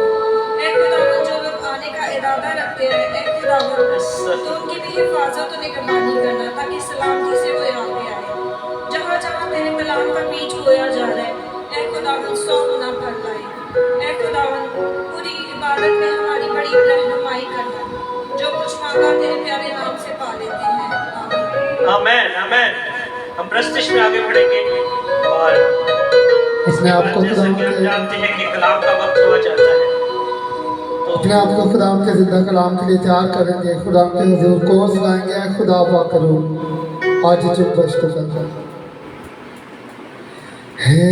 ऐ खुदावंद जो लोग आने का इरादा रखते हैं, ऐ खुदावंद तो उनकी भी हिफाजत और निगरानी करना ताकि सलामती से वो आगे आए। जहाँ जहाँ तेरे कलाम का बीज बोया जा रहा है, ऐ खुदावंद 100 गुना भर लाए। ऐ खुदावंद पूरी इबादत में हमारी बड़ी रहनुमाई करना। जो कुछ मांगा तेरे प्यारे नाम से पा लेते हैं। आमीन आमीन। हम प्रस्तिश में आगे बढ़ेंगे और अपने आप को जैसा कि हम जानते हैं कि कलाम का वक्त हुआ जाता है तो अपने आप को खुदा के जिंदा कलाम के लिए तैयार करेंगे। खुदा के हुजूर को सुनाएंगे खुदा पाक करो आज चुप बश तो कर हे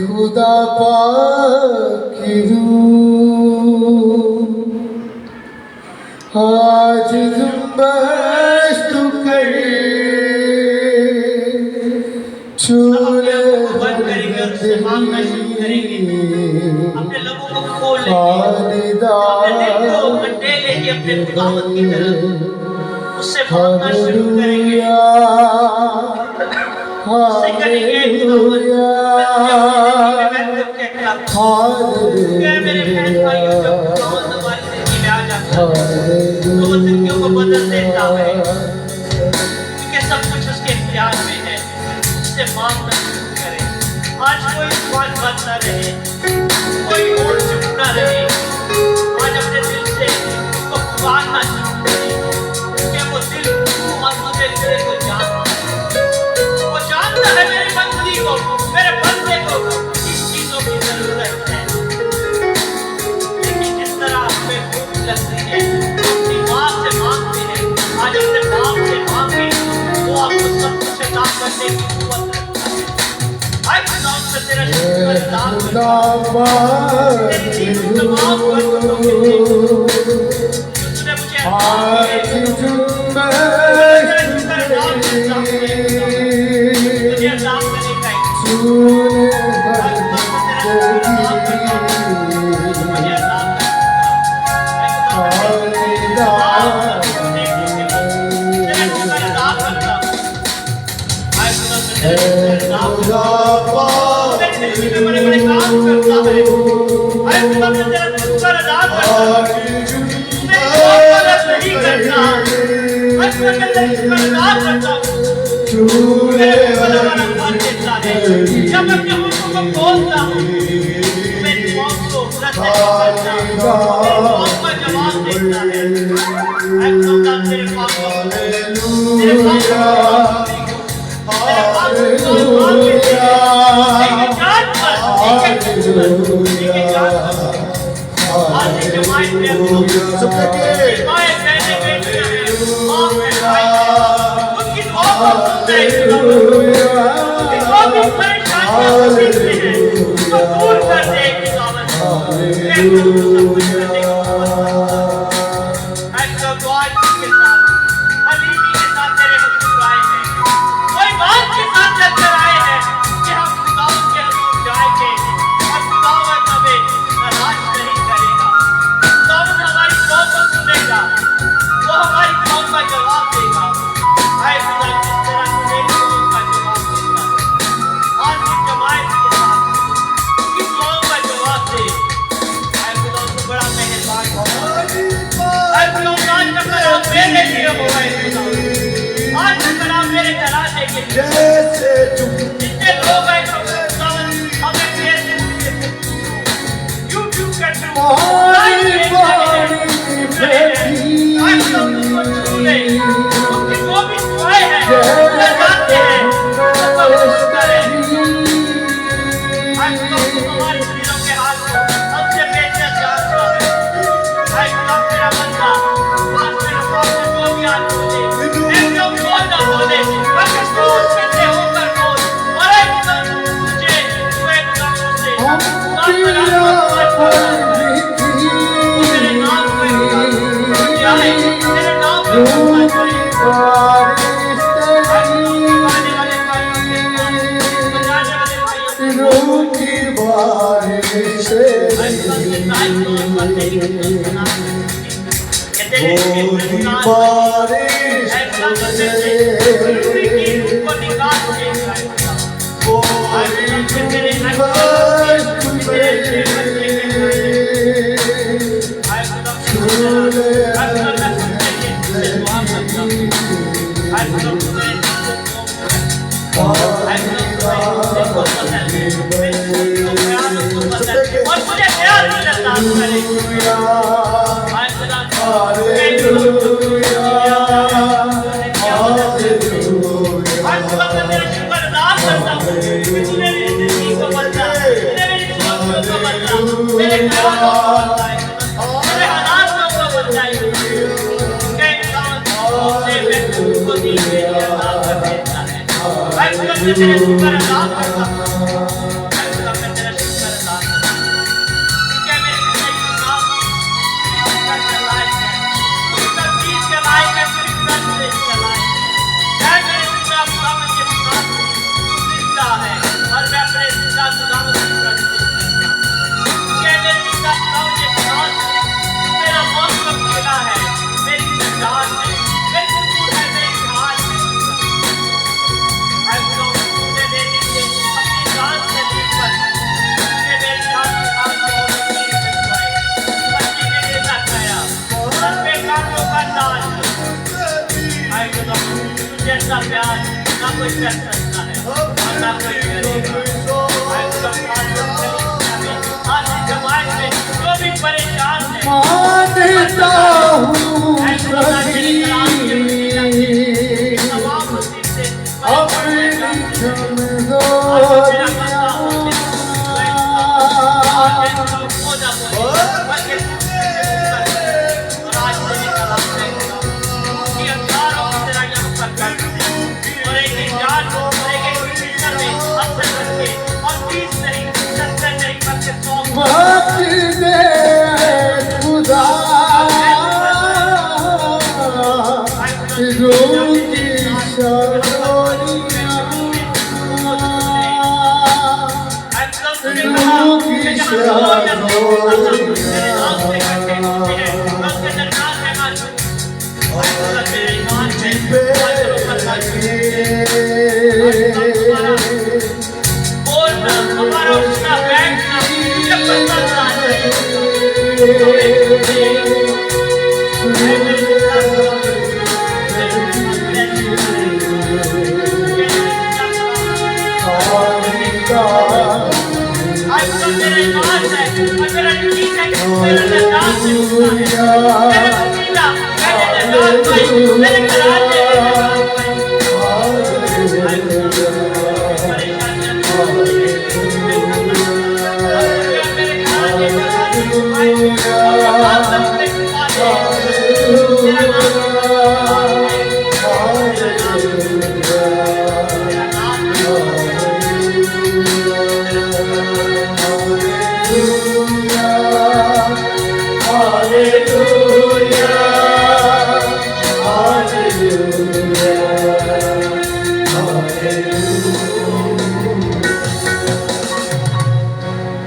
खुदा पाक की रूह आज जुम्बश तू करे चूले बंद करेंगे और उससे मांगना शुरू करेंगे। अपने लोगों को खोल लेंगे, अपने दिल को अंडे लेंगे अपने खुदावंद की तरफ, उससे मांगना शुरू करेंगे। उससे करेंगे खुदावंद मैं तो कहता हूँ मेरे बहन भाइयों जब खुदावंद हमारी जिंदगी में आ जाता है तो वो जिंदगियों को बदल देता है क्योंकि सब कुछ उसके इख्तियार में है। उससे मांगना शुरू करें। आज कोई दुकान बंद न रहे, कोई और चुप न रहे। आज अपने दिल से उसको पुकारना शुरू करें क्योंकि वो दिल और मुझे तेरे को जानता है। वो जानता है मेरे बंदी को, मेरे बंदे को किस चीजों की जरूरत है। लेकिन जिस तरह हमें भूख लगती है अपनी माँ से मांगते हैं, आज अपने बाप से मांगे वो आपको सब कुछ अता करने की कुव्वत रखता है। आज खुदा से तेरा तेरा शुक्र अदा करता हूँ। तेरी तमाम बरकतों के लिए जो तूने मुझे अता की है, तेरा शुक्र अदा करता हूँ। मुझे अता करने का बड़े काम करता है। अरे खुदा मैं तेरा शुक्र अदा करता हूँ। मैं मदद नहीं करता। मैं तेरा शुक्र अदा करता हूँ। मेरे ऊपर हमारा भर देता है। जब मैं अपने मुंह को बोलता हूँ, मेरी मौत को रद्द करता है। मेरी मौत का जवाब देता है। ऐ खुदा तेरे पास तेरे पास और एक जान को एक मिनट में असर करके और 30 नहीं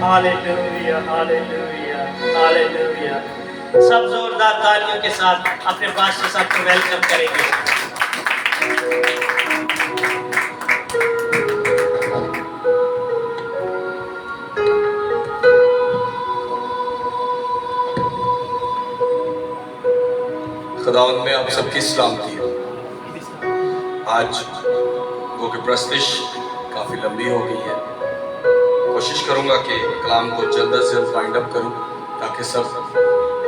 हालेलुया, हालेलुया, हालेलुया। सब जोरदार तालियों के साथ अपने पास्टर साहब को वेलकम करेंगे। खुदावंद में आप सबकी सलामती हो। आज वो की प्रस्तुति काफ़ी लंबी हो गई है। कोशिश करूंगा कि कलाम को जल्द से जल्द वाइंड अप करूं ताकि सब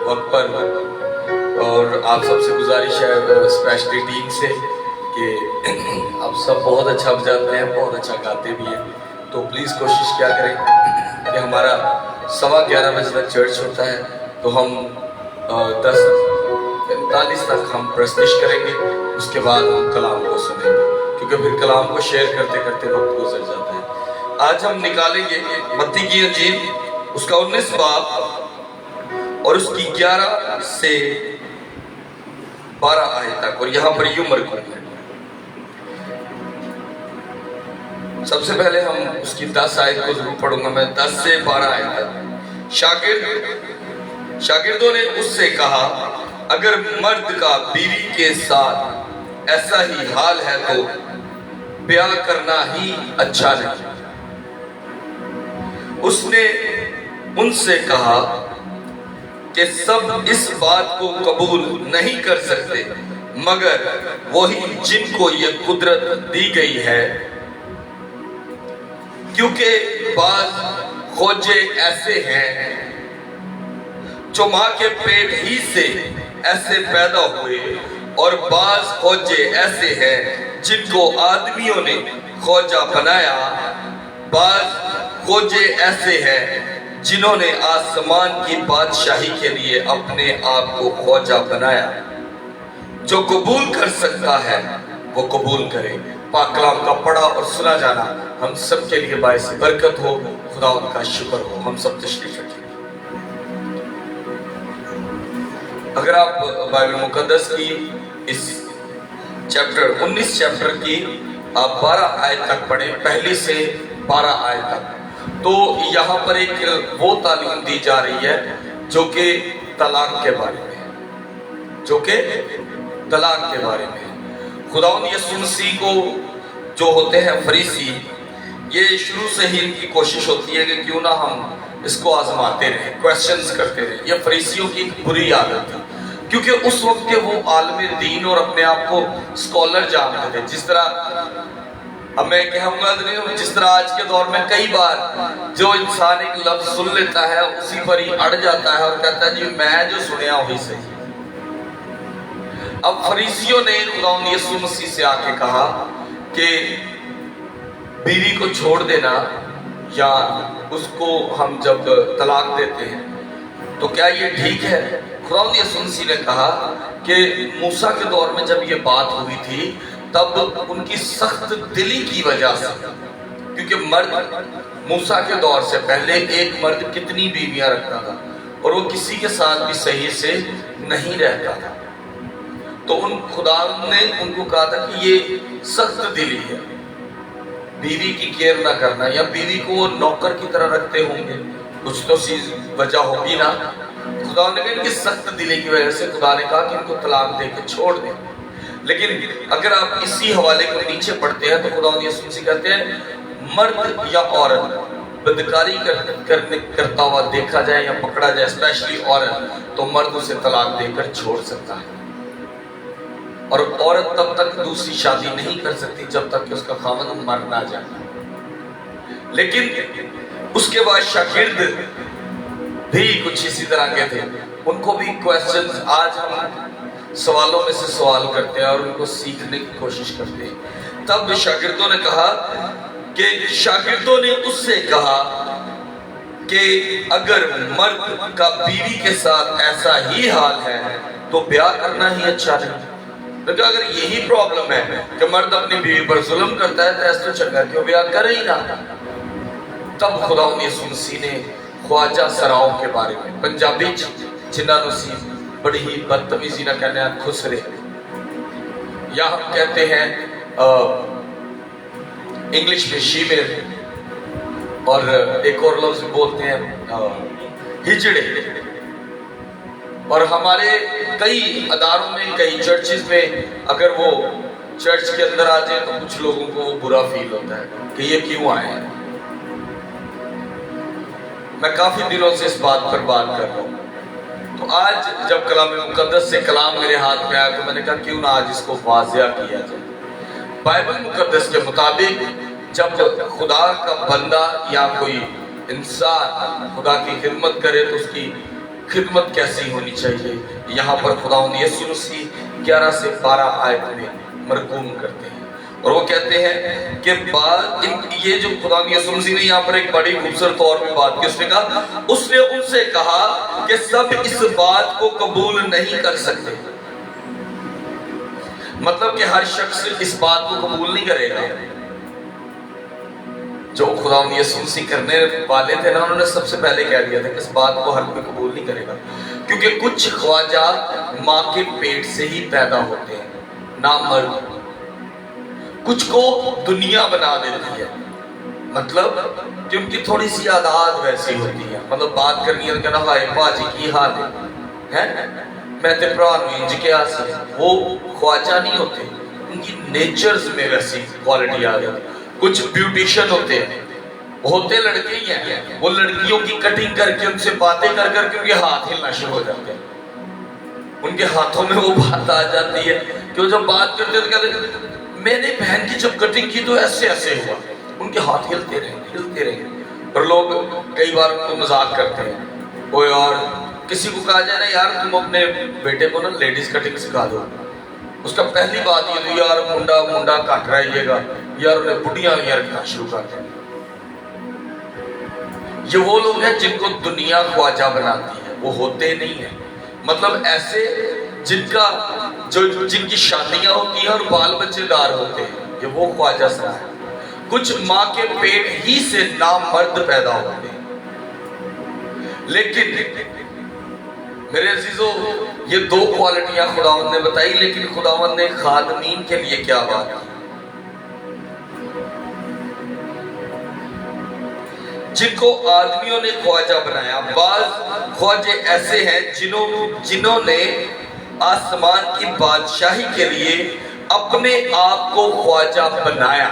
वक्त पर, और आप सबसे गुजारिश है स्पेशली टीम से कि आप सब बहुत अच्छा बजाते हैं, बहुत अच्छा गाते भी हैं, तो प्लीज़ कोशिश क्या करें कि हमारा 11:15 बजे तक चर्च होता है, तो हम 10:45 तक हम प्रस्तुति करेंगे, उसके बाद हम कलाम को सुनेंगे, क्योंकि फिर कलाम को शेयर करते करते वक्त गुजर जाता है। आज हम निकालेंगे मत्ती की इंजील, उसका 19 बाब और उसकी 11 से 12 आयत तक, और यहाँ पर यूं मरकूम है। सबसे पहले हम उसकी 10 आयत को जरूर पढ़ूंगा मैं, 10 से 12 आयत तक। शागिर्दों ने उससे कहा, अगर मर्द का बीवी के साथ ऐसा ही हाल है तो ब्याह करना ही अच्छा नहीं। उसने उनसे कहा कि सब इस बात को कबूल नहीं कर सकते, मगर वही जिनको ये कुदरत दी गई है, क्योंकि बाज खोजे ऐसे हैं जो मां के पेट ही से ऐसे पैदा हुए, और बाज खोजे ऐसे हैं जिनको आदमियों ने खोजा बनाया। बाज खोजे ऐसे हैं जिन्होंने आसमान की बादशाही के लिए अपने आप को खोजा बनाया। जो कबूल कर सकता है वो कबूल करे। पाक कलाम का पढ़ा और सुना जाना हम सब के लिए बायस बरकत हो। खुदा उनका शुक्र हो। हम सब तशरीफ रखें। अगर आप बाइबल मुकद्दस की इस चैप्टर 19 चैप्टर की आप 12 आयत तक पढ़ें, पहली से 12 आयत तक, तो यहाँ पर एक वो तालीम दी जा रही है जो कि तलाक के बारे में है, जो कि तलाक के बारे में है। खुदावंद यीशु मसीह को जो होते हैं फरीसी, ये शुरू से ही इनकी कोशिश होती है कि क्यों ना हम इसको आजमाते रहे, क्वेश्चंस करते रहे। ये फरीसियों की बुरी आदत थी, क्योंकि उस वक्त के वो आलम दीन और अपने आप को स्कॉलर जानते थे। जिस तरह अब मैं कहूँगा नहीं, जिस तरह आज के दौर में कई बार जो इंसान एक लफ्ज सुन लेता है उसी पर ही अड़ जाता है और कहता है जी मैं जो सुनया वही सही। अब फरीसियों ने खुदावंद यीशु मसीह से आके कहा कि बीवी को छोड़ देना या उसको हम जब तलाक देते हैं तो क्या ये ठीक है? खुदावंद यीशु मसीह ने कहा कि मूसा के दौर में जब ये बात हुई थी तब उनकी सख्त दिली की वजह से, क्योंकि मर्द मूसा के दौर से पहले एक मर्द कितनी बीवियां रखता था और वो किसी के साथ भी सही से नहीं रहता था। तो उन खुदा ने उनको कहा था कि ये सख्त दिली है, बीवी की केयर ना करना, या बीवी को वो नौकर की तरह रखते होंगे कुछ तो चीज वजह होगी ना। खुदा ने कहा इनकी सख्त दिली की वजह से खुदा ने कहा कि इनको तलाक दे के छोड़ दें। लेकिन अगर आप इसी हवाले को नीचे पढ़ते हैं तो खुदा यीशु मसीह कहते हैं मर्द या औरत बदकारी करता हुआ देखा जाए या पकड़ा जाए, स्पेशली औरत, तो मर्द उसे तलाक देकर छोड़ सकता है। और औरत तब तक दूसरी शादी नहीं कर सकती जब तक कि उसका खामन मर ना जाए। लेकिन उसके बाद शागिर्द भी कुछ इसी तरह के थे, उनको भी क्वेश्चंस, आज हम सवालों में से सवाल करते हैं और उनको सीखने की कोशिश करते हैं। तब शागिर्दों ने कहा कि शागिर्दों ने उससे कहा कि अगर मर्द का बीवी के साथ ऐसा ही हाल है तो ब्याह करना ही अच्छा नहीं। तो अगर यही प्रॉब्लम है कि मर्द अपनी बीवी पर जुल्म करता है तो ऐसा चंगा क्यों ब्याह करे ही ना। तब खुदा यीशु मसीह ने ख्वाजा सराओं के बारे में, पंजाबी जिन्हों नसीब बड़ी ही बदतमीजी ना कहने खुसरे, या हम कहते हैं इंग्लिश में शीमेर, और एक और लफ्ज बोलते हैं हिजड़े। और हमारे कई अदारों में, कई चर्चेज में अगर वो चर्च के अंदर आ जाए तो कुछ लोगों को बुरा फील होता है कि ये क्यों आए हैं। मैं काफी दिनों से इस बात पर बात कर रहा हूँ, तो आज जब कलाम मुकद्दस से कलाम मेरे हाथ में आया तो मैंने कहा क्यों ना आज इसको वाज़िया किया जाए। बाइबल मुकद्दस के मुताबिक जब खुदा का बंदा या कोई इंसान खुदा की खिदमत करे तो उसकी खिदमत कैसी होनी चाहिए, यहाँ पर खुदा यीशु मसीह 11 से 12 आयत में मरकूम करते हैं। और वो कहते हैं कि ये जो खुदा यीशु मसीह ने यहाँ पर एक बड़ी खूबसूरत तौर पे बात की, उसने उनसे कहा कि सब इस बात को कबूल नहीं कर सकते। मतलब कि हर शख्स इस बात को कबूल नहीं करेगा। जो खुदा यीशु मसीह करने वाले थे ना, उन्होंने सबसे पहले कह दिया था कि इस बात को हर कोई कबूल नहीं करेगा, क्योंकि कुछ ख्वाजा माँ के पेट से ही पैदा होते हैं, ना मर्द। कुछ को दुनिया बना देती है, मतलब कि उनकी थोड़ी सी आदत वैसी होती है, मतलब बात करनी है तो कहना भाई बाजी की हाल है मैं ते भरा इंज के हासिल। वो ख्वाजा नहीं होते, उनकी नेचर्स में वैसी क्वालिटी आ जाती। कुछ ब्यूटिशियन होते लड़के ही हैं, वो लड़कियों की कटिंग करके उनसे बातें कर करके उनके हाथ हिलना शुरू हो जाते हैं। उनके हाथों में वो बात आ जाती है कि वो जब बात करते तो कहते मैंने बहन की जब कटिंग की तो ऐसे ऐसे हुआ। उनके हाथ हिलते रहे। और लोग कई बार उनको मजाक करते हैं, वो यार किसी को कहा जाए ना यार तुम अपने बेटे को ना लेडीज कटिंग सिखा दो, उसका पहली बात ये तो यार मुंडा काट रहिएगा, यार उन्हें बुढ़िया रखना शुरू कर दें। ये वो लोग हैं जिनको दुनिया ख्वाजा बनाती है, वो होते नहीं है। मतलब ऐसे जिनकी शादियां होती हैं और बाल बच्चेदार होते हैं, ये वो ख्वाजा सरा है। कुछ माँ के पेट ही से नामर्द पैदा होते हैं। लेकिन मेरे अजीजों, ये दो क्वालिटियां खुदावंद ने बताई, लेकिन खुदावंद ने खादमीन के लिए क्या बात की? जिनको आदमियों ने ख्वाजा बनाया। बाज ख्वाजे ऐसे हैं जिन्होंने आसमान की बादशाही के लिए अपने आप को ख्वाजा बनाया।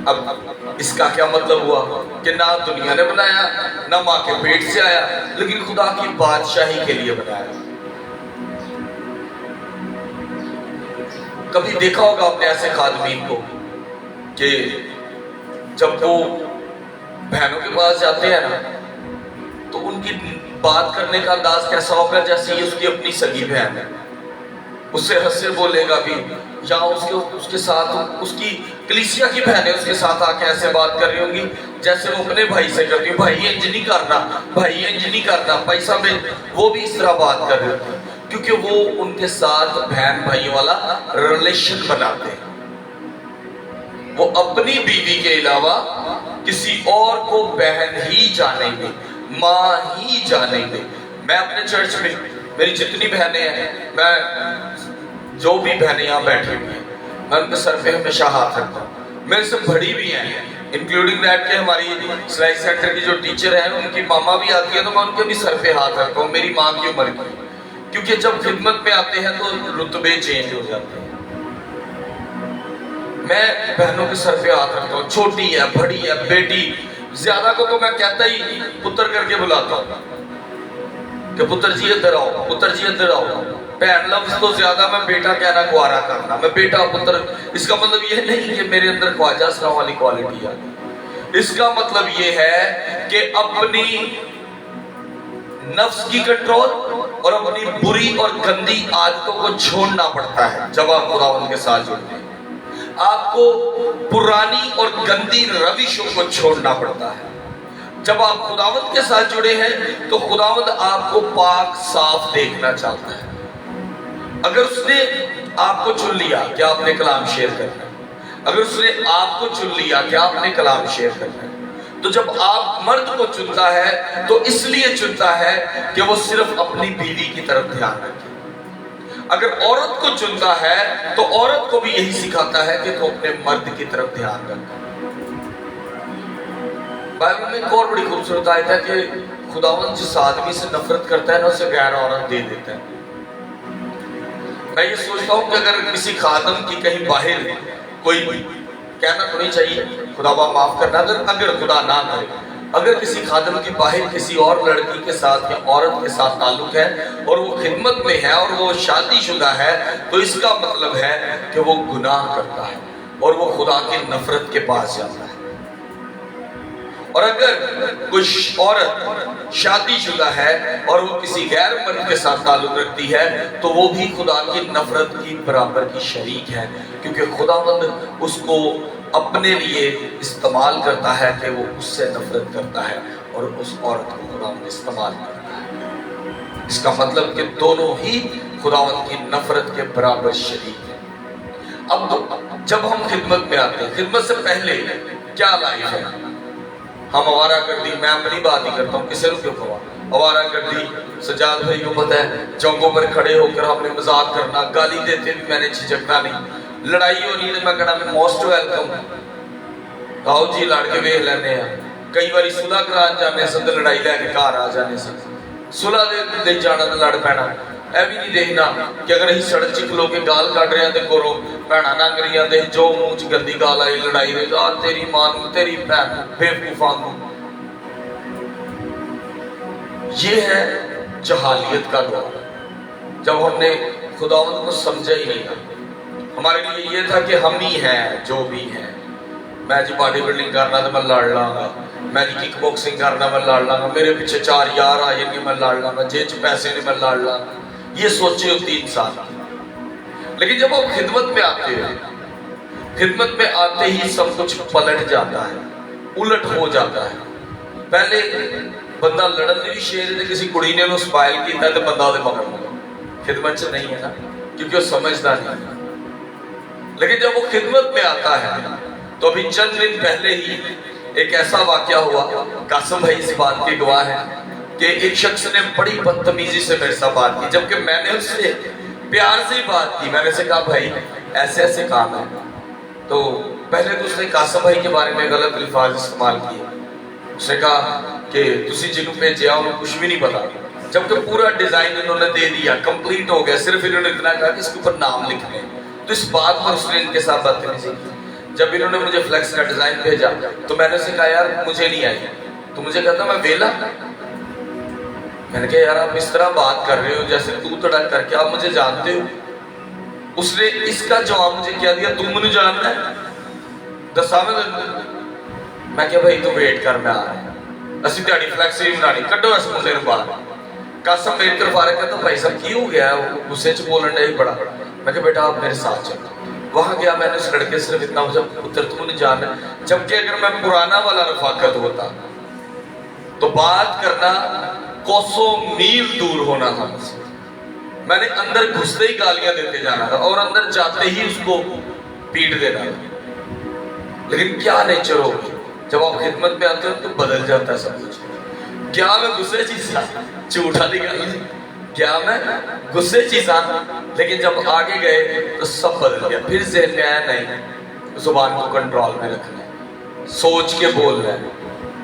अब इसका क्या मतलब हुआ कि ना दुनिया ने बनाया, ना माँ के पेट से आया, लेकिन खुदा की बादशाही के लिए बनाया। कभी देखा होगा आपने ऐसे खादमीन को कि जब वो बहनों के पास जाते हैं ना, तो उनकी बात करने का अंदाज कैसा होगा जैसे ये उसकी अपनी सगी बहन है। उससे हंसे बोलेगा भी, या उसके साथ उसकी कलीसिया की बहन है, उसके साथ आके ऐसे बात कर रही होंगी जैसे वो अपने भाई से करती है, भाई इंज नहीं करना, भाई इंज नहीं करना, पैसा में वो भी इस तरह बात कर रहे होते हैं, क्योंकि वो उनके साथ बहन भाई वाला रिलेशन बनाते हैं। वो अपनी बीवी के अलावा किसी और को बहन ही जानेंगे, माँ ही जानेंगे। मैं अपने चर्च में मेरी जितनी बहनें हैं, मैं जो भी बहनें यहाँ बैठी हुई हैं, मैं उनके सर पे हमेशा हाथ रखता हूँ। मेरे से बड़ी भी हैं, इंक्लूडिंग दैट के हमारी सिलाई सेंटर की जो टीचर है उनकी मामा भी आती है, तो मैं उनके भी सर पे हाथ रखता हूँ, मेरी माँ की उम्र की, क्योंकि जब खिदमत में आते हैं तो रुतबे चेंज हो जाते हैं। मैं बहनों के सर पे हाथ रखता हूँ, छोटी है, बड़ी है, बेटी, ज्यादा को तो मैं कहता ही पुत्र करके बुलाता हूँ कि पुत्र जी इधर आओ, पुत्र जी इधर आओ। भैन लफ्ज तो ज्यादा मैं बेटा कहना गुआरा करना, मैं बेटा पुत्र, इसका मतलब ये नहीं कि मेरे अंदर ख्वाजा सलाम वाली क्वालिटी आ गई। इसका मतलब ये है कि अपनी नफ्स की कंट्रोल और अपनी बुरी और गंदी आदतों को छोड़ना पड़ता है। जब आप खुदावंद के साथ जुड़ते हैं, आपको पुरानी और गंदी रविशों को छोड़ना पड़ता है। जब आप खुदावंद के साथ जुड़े हैं तो खुदावंद आपको पाक साफ देखना चाहता है। अगर उसने आपको चुन लिया कि आपने कलाम शेयर करना है, अगर उसने आपको चुन लिया कि आपने कलाम शेयर करना है, तो जब आप मर्द को चुनता है तो इसलिए चुनता है कि वो सिर्फ अपनी बीवी की तरफ ध्यान रखे। अगर औरत को चुनता है तो औरत को भी यही सिखाता है कि तो अपने मर्द की तरफ ध्यान रखे। बाइबल में एक और बड़ी खूबसूरत आयत है कि खुदावंद जिस आदमी से नफरत करता है ना, उसे गैर औरत दे देता है। मैं ये सोचता हूँ कि अगर किसी खादम की कहीं बाहर कोई कहना तो नहीं चाहिए, खुदावा माफ करना, अगर खुदा ना करे, अगर किसी खादम की बाहर किसी और लड़की के साथ या औरत के साथ ताल्लुक है और वो खिदमत में है और वो शादीशुदा है, तो इसका मतलब है कि वो गुनाह करता है और वो खुदा की नफरत के पास जाता है। और अगर कोई औरत शादीशुदा है और वो किसी गैर मर्द के साथ ताल्लुक रखती है, तो वो भी खुदा की नफरत की बराबर की शरीक है, क्योंकि खुदावंद उसको अपने लिए इस्तेमाल करता है कि वो उससे नफरत करता है और उस औरत को खुदावंद इस्तेमाल करता है। इसका मतलब कि दोनों ही खुदावंद की नफरत के बराबर शरीक है। अब जब हम खिदमत में आते हैं, खिदमत से पहले क्या लाइफ है? हम आवारा गर्दी, मैं अपनी बात ही करता हूँ, किसी को क्यों आवारा गर्दी, सजाद भाई को पता है, चौकों पर खड़े होकर हमने मजाक करना, गाली देते भी मैंने झिझकना नहीं, लड़ाई होनी तो मैं कहना मैं मोस्ट वेलकम, आओ जी लड़ के वेख लेने। कई बार सुलह करान जाने से तो लड़ाई लैके घर आ जाने से, सुलह दे जाना तो लड़ पैना। यह भी नहीं देखना कि अगर अं सड़क च खलो के गाल कढ़ रहे हैं तो गोरो भैन लंघ रही जो मुंह च गंदी गाल आई लड़ाई दे, तेरी मां तेरी भैन बेवकूफा। ये है जहालियत का दौर, जब हमने खुदावंद को समझा ही नहीं था। हमारे लिए ये था कि हम ही हैं जो भी हैं। मैं जी बॉडी बिल्डिंग करना तो मैं लड़ लाँगा, मैं जी किक बॉक्सिंग करना मैं लड़ लाँगा, मेरे पीछे 4 यार आ जाएंगे मैं लड़ लाँगा, जेब च पैसे ने मैं लड़ लाँगा। ये सोचे होती इंसान। लेकिन जब आप खिदमत में आते हो, खिदमत में आते ही सब कुछ पलट जाता है, उलट हो जाता है। पहले बंदा लड़न भी शेर थे, किसी कुड़ी ने स्पाइल किया तो बंदा मगर खिदमत च नहीं है ना, क्योंकि वो समझदा नहीं। लेकिन जब वो खिदमत में आता है तो अभी चंद दिन पहले ही एक ऐसा वाकया हुआ, कासिम भाई इस बात के गवाह है कि एक शख्स ने बड़ी बदतमीजी से मेरे साथ बात की, जबकि मैंने उससे प्यार से बात की। मैंने से कहा भाई ऐसे ऐसे काम है, तो पहले तो उसने कासिम भाई के बारे में गलत अल्फाज इस्तेमाल किए। उसने कहा कि तुसी जिन्होंने भेजा उन्हें कुछ भी नहीं पता, जबकि पूरा डिजाइन इन्होंने दे दिया, कंप्लीट हो गया, सिर्फ इन्होंने इतना कहा कि इसके ऊपर नाम लिखने। तो इस बात पर उसने इनके साथ बदतमीजी की। जब इन्होंने मुझे फ्लेक्स का डिजाइन भेजा तो मैंने उसे कहा यार मुझे नहीं आई, तो मुझे कहता मैं वेला। मैंने कहा यार आप इस तरह बात कर रहे हो जैसे तू तड़क करके, आप मुझे जानते हो। उसने इसका जवाब मुझे क्या दिया, तू मुझे जानना है, दसा मैं क्या भाई तू वेट कर, मैं आ रहा, असि ध्याड़ी फ्लैक्स ही बनानी, कड्डो इस मुंडे नूं बाहर। कासम मेरी तरफ आ रहा, कहता भाई साहब की हो गया, गुस्से च बोलन डे बड़ा। मैं कहा बेटा आप मेरे साथ चलो। वहां गया, मैंने उस लड़के से सिर्फ इतना पूछा पुत्र तू मुझे जानना है, जबकि अगर मैं पुराना वाला रफाकत होता तो बात करना कोसों मील दूर होना था मुझसे। मैंने अंदर घुसते ही गालियां देते जाना था और अंदर जाते ही उसको पीट देना था। लेकिन क्या नेचर होगी जब आप खिदमत में आते हो तो बदल जाता है सब कुछ। क्या मैं गुस्से चीज़ झूठा निकाल, क्या मैं गुस्से चीज़ा, लेकिन जब आगे गए तो सब बदल गया। फिर ज़हन में आया नहीं, जुबान को कंट्रोल में रखना है, सोच के बोल रहा है।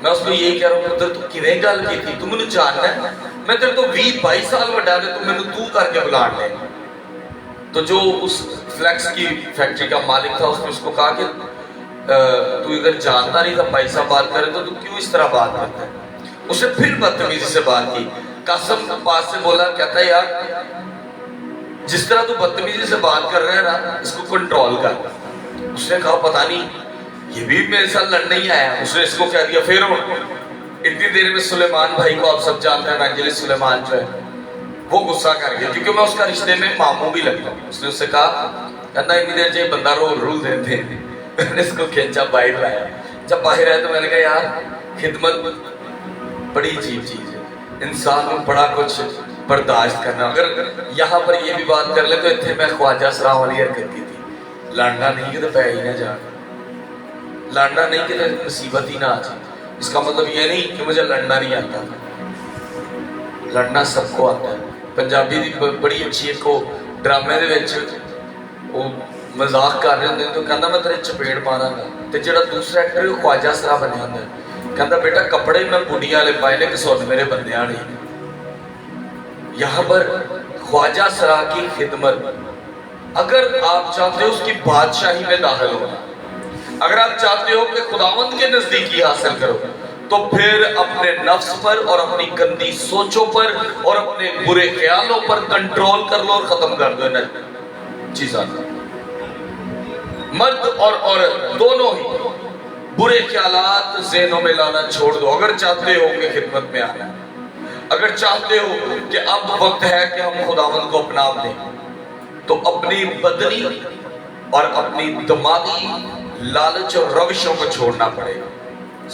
मैं उसको यही कह रहा हूँ, पुत्र तू किवें गल की थी, तू मैनू जानना है, मैं तेरे तो 20-22 साल बड़ा है, तू मैनू तू करके बुलान ले। तो जो उस फ्लेक्स की फैक्ट्री का मालिक था उसने उसको कहा कि तू अगर जानता नहीं था पैसा बात करे तो तू क्यों इस तरह बात करता है। उसने फिर बदतमीजी से बात की, कासम पास से बोला, कहता है यार जिस तरह तू बदतमीजी से बात कर रहा है ना, इसको कंट्रोल कर। उसने कहा पता नहीं ये भी मेरे साथ लड़ने ही आया। उसने इसको कह दिया फिर इतनी देर में सुलेमान भाई को आप सब जानते हैं, इवेंजलिस्ट सुलेमान जो है वो गुस्सा कर गया, क्योंकि मैं उसका रिश्ते में मामू भी लगता हूँ। उसने उससे कहा कहना इतनी देर से बंदा रोल देते हैं। मैंने इसको खींचा बाहर लाया। जब बाहर आया तो मैंने कहा यार खिदमत बड़ी अजीब चीज है, इंसान को बड़ा कुछ बर्दाश्त करना। अगर यहाँ पर ये भी बात कर ले तो इतने मैं ख्वाजा सराह वाली हरकत की थी, लड़ना नहीं कि तो पै ही ना जा, लड़ना नहीं कि तो मुसीबत ही ना आ जाए। इसका मतलब ये नहीं कि मुझे लड़ना नहीं आता, लड़ना सबको आता है। पंजाबी दी बड़ी अच्छी एक ड्रामे दे विच वो मजाक कर रहे होंगे तो कहता मैं तेरे चपेड़ मारांगा, तो जो दूसरा एक्टर है ख्वाजा सरा बनया होंगे, कहता बेटा कपड़े मैं बुढ़िया वाले पाए ने कि सुन मेरे बंदे नहीं। यहाँ पर ख्वाजा सरा की खिदमत, अगर आप चाहते हो उसकी बादशाही में दाखिल होना, अगर आप चाहते हो कि खुदावंद के नजदीकी हासिल करो, तो फिर अपने नफ्स पर और अपनी गंदी सोचों पर और अपने बुरे ख्यालों पर कंट्रोल कर लो और खत्म कर दो इन चीज़ों को। मर्द और औरत दोनों ही बुरे ख्यालात ज़हनों में लाना छोड़ दो। अगर चाहते हो कि खिदमत में आना, अगर चाहते हो कि अब वक्त है कि हम खुदावंद को अपना लें, तो अपनी बदनी और अपनी दिमागी लालच और रविशों को छोड़ना पड़ेगा,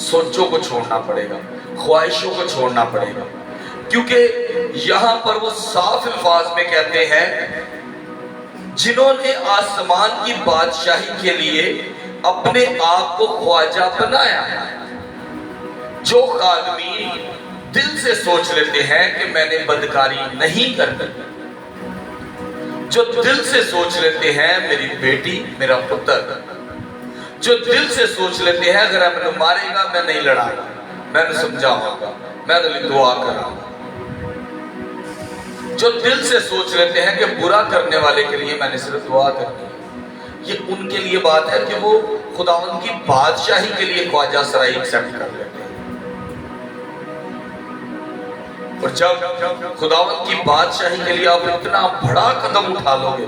सोचों को छोड़ना पड़ेगा, ख्वाहिशों को छोड़ना पड़ेगा। क्योंकि यहां पर वो साफ अल्फाज में कहते हैं जिन्होंने आसमान की बादशाही के लिए अपने आप को ख्वाजा बनाया, जो आदमी दिल से सोच लेते हैं कि मैंने बदकारी नहीं करनी, जो दिल से सोच लेते हैं मेरी बेटी मेरा पुत्र, जो दिल से सोच लेते हैं अगर मैंने मारेगा मैं नहीं लड़ाऊंगा, मैं समझाऊंगा, मैं दुआ कराऊंगा, जो दिल से सोच लेते हैं कि बुरा करने वाले के लिए मैंने सिर्फ दुआ करनी है, ये उनके लिए बात है कि वो खुदावंद की बादशाही के लिए ख्वाजा सराई एक्सेप्ट कर लेते हैं। और जब खुदावंद की बादशाही के लिए आप इतना बड़ा कदम उठा लोगे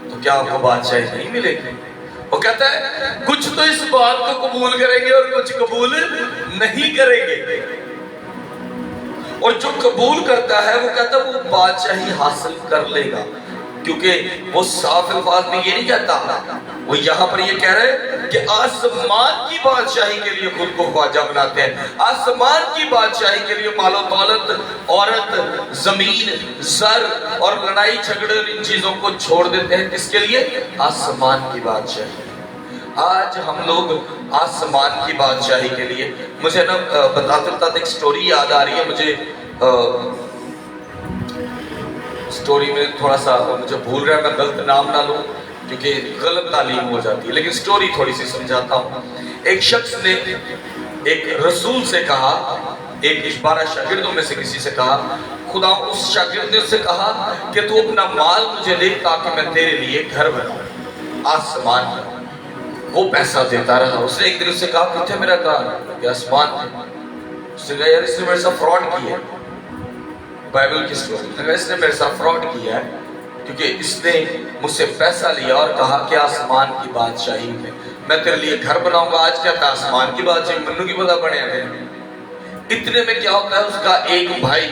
तो क्या आपको बादशाही नहीं मिलेगी? वो कहता है कुछ तो इस बात को कबूल करेंगे और कुछ कबूल नहीं करेंगे, और जो कबूल करता है वो कहता है वो बादशाही हासिल कर लेगा। क्योंकि वो साफ अल्फाज में ये नहीं कहता, वो यहाँ पर ये कह रहे हैं कि आसमान की बादशाही के लिए खुद को ख्वाजा बनाते हैं, आसमान की बादशाही के लिए मालो दौलत, औरत, जमीन, सर और लड़ाई झगड़े इन चीजों को छोड़ देते हैं। किसके लिए? आसमान की बादशाही। आज हम लोग आसमान की बादशाही के लिए, मुझे ना बताते बताते एक स्टोरी याद आ रही है मुझे। स्टोरी में थोड़ा सा मुझे भूल रहा है, मैं गलत नाम ना लूं क्योंकि गलत तालीम हो जाती है, लेकिन स्टोरी थोड़ी सी समझाता हूँ। एक शख्स ने एक रसूल से कहा, एक 12 शागिर्दों में से किसी से कहा, खुदा उस शागिर्द ने उससे कहा कि तू अपना माल मुझे दे ताकि मैं तेरे लिए घर बनाऊं आसमान में। वो पैसा देता रहा। उसने एक दिन उससे कहा कितने मेरा घर? आसमान में। उसने कहा यार इसने मेरे साथ फ्रॉड किया है। बाइबल की स्टोरी, इसने मेरे साथ फ्रॉड किया है क्योंकि इसने मुझसे पैसा लिया और कहा कि आसमान की बादशाही में मैं तेरे लिए घर बनाऊंगा। आज क्या था? आसमान की बादशाही। मन्नू की पता बने इतने में क्या होता है, उसका एक भाई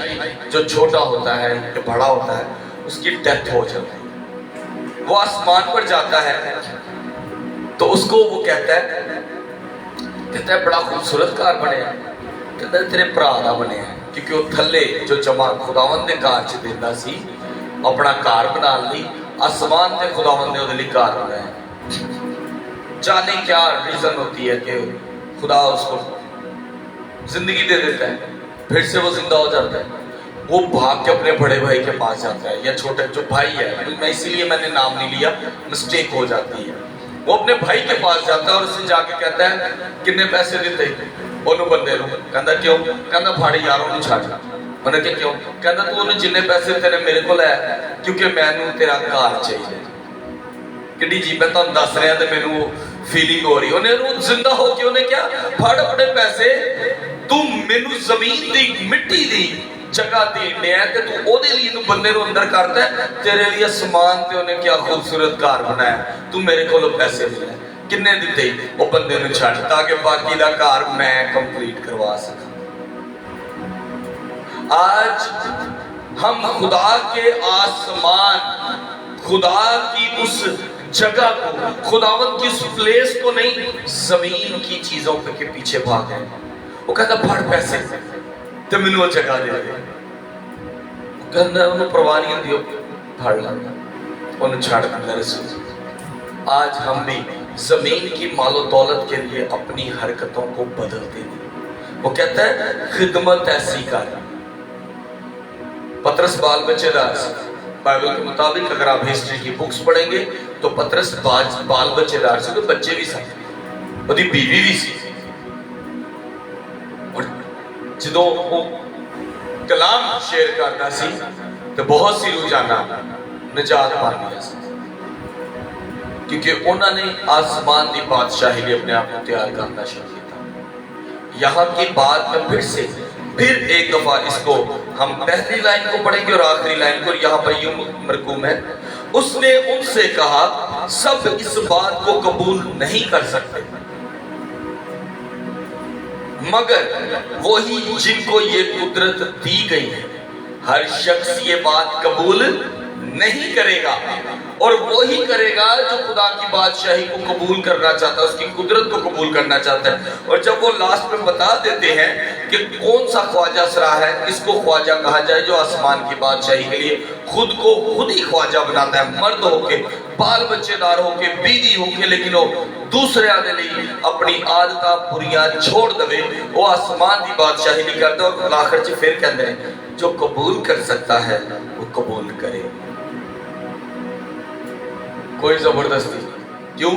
जो छोटा होता है जो बड़ा होता है उसकी डेथ हो जाती है। वो आसमान पर जाता है तो उसको वो कहता है बड़ा खूबसूरत कार बने, कहता है तेरे भरा दा बने, क्योंकि वो थले जो जमा खुदावंद ने कार च देंदा सी अपना कार बना ली, आसमान ने खुदावंद ने उहदे लिए कार बनाया। जाने क्या रीजन होती है कि खुदा उसको जिंदगी दे देता है, फिर से वो जिंदा हो जाता है। वो भाग के अपने बड़े भाई के पास जाता है, या छोटे जो भाई है, मैं इसीलिए मैंने नाम नहीं लिया, मिस्टेक हो जाती है। वो अपने भाई के पास जाता है और उससे जाके कहता है कितने पैसे देते ਉਹਨੂੰ ਬੰਦੇ ਨੂੰ ਕਹਿੰਦਾ ਕਿਉਂ ਕਹਿੰਦਾ ਫੜ ਯਾਰ ਉਹਨੂੰ ਛੱਡ ਉਹਨੇ ਕਿ ਕਿਉਂ ਕਹਿੰਦਾ ਤੂੰ ਉਹਨੂੰ ਜਿੰਨੇ ਪੈਸੇ ਤੇਰੇ ਮੇਰੇ ਕੋਲ ਹੈ ਕਿਉਂਕਿ ਮੈਨੂੰ ਤੇਰਾ ਘਰ ਚਾਹੀਦਾ ਕਿੱਡੀ ਜੀ ਮੈਂ ਤੁਹਾਨੂੰ ਦੱਸ ਰਿਹਾ ਤੇ ਮੈਨੂੰ ਫੀਲਿੰਗ ਹੋ ਰਹੀ ਉਹਨੇ ਉਹਨੂੰ ਜ਼ਿੰਦਾ ਹੋ ਕੇ ਉਹਨੇ ਕਿਹਾ ਫੜ ਆਪਣੇ ਪੈਸੇ ਤੂੰ ਮੈਨੂੰ ਜ਼ਮੀਨ ਦੀ ਮਿੱਟੀ ਦੀ जगह देने है तो तू ओदे लिए तू बंदे नु अंदर करता है तेरे लिए समान ते उन्हें क्या खूबसूरत घर बनाया तू मेरे को पैसे ले किन्ने दिते वो बंदे नु छड़ ताकि बाकी दा घर मैं कंप्लीट करवा सका। आज हम खुदा के आसमान खुदा की उस जगह को खुदावंत की उस प्लेस को नहीं जमीन की चीजों के पीछे भाग रहे हैं। वो कहता फड़ पैसे ਤੇ ਮੈਨੂੰ ਉਹ ਜਗ੍ਹਾ ਦੇ ਦੇ ਕਹਿੰਦਾ ਉਹਨੂੰ परवाह नहीं होती फड़ लाता ਉਹਨੂੰ ਛੱਡ ਦਿੰਦਾ रसूल। आज हम भी जमीन की मालो दौलत के लिए अपनी हरकतों को बदलते हैं। वो कहता है खिदमत ऐसी कर पतरस बाल बच्चेदार बाइबल के मुताबिक अगर आप हिस्ट्री की बुक्स पढ़ेंगे तो पतरस बाल बच्चेदार से तो बच्चे भी सन ਉਹਦੀ बीवी भी सी ਜਦੋਂ ਉਹ ਕਲਾਮ ਸ਼ੇਅਰ ਕਰਦਾ ਸੀ ਤੇ ਬਹੁਤ ਸੀ ਰੋਜ਼ਾਨਾ ਨਜਾਤ ਪਾਉਂਦੀਆਂ ਸੀ क्योंकि उन्होंने आसमान की बादशाही लिए अपने आप को तैयार करना शुरू किया। यहाँ की बात में फिर एक दफा इसको हम पहली लाइन को पढ़ेंगे और आखिरी लाइन को यहाँ पर यूं मरकूम है उसने उनसे कहा सब इस बात को कबूल नहीं कर सकते मगर वही जिनको ये कुदरत दी गई है हर शख्स ये बात कबूल नहीं करेगा और वही करेगा जो खुदा की बादशाही को कबूल करना चाहता है उसकी कुदरत को कबूल करना चाहता है। और जब वो लास्ट में बता देते हैं कि कौन सा ख्वाजा सरा है किसको ख्वाजा कहा जाए जो आसमान की बादशाही के लिए खुद को खुद ही ख्वाजा बनाता है मर्द होके बाल बच्चेदार होके बीवी होके लेकिन वो दूसरे आने लिए अपनी आदत बुरियां छोड़ दे वो आसमान की बादशाही नहीं करता। और आखिर च फिर कहते हैं जो कबूल कर सकता है वो कबूल करे कोई जबरदस्ती क्यों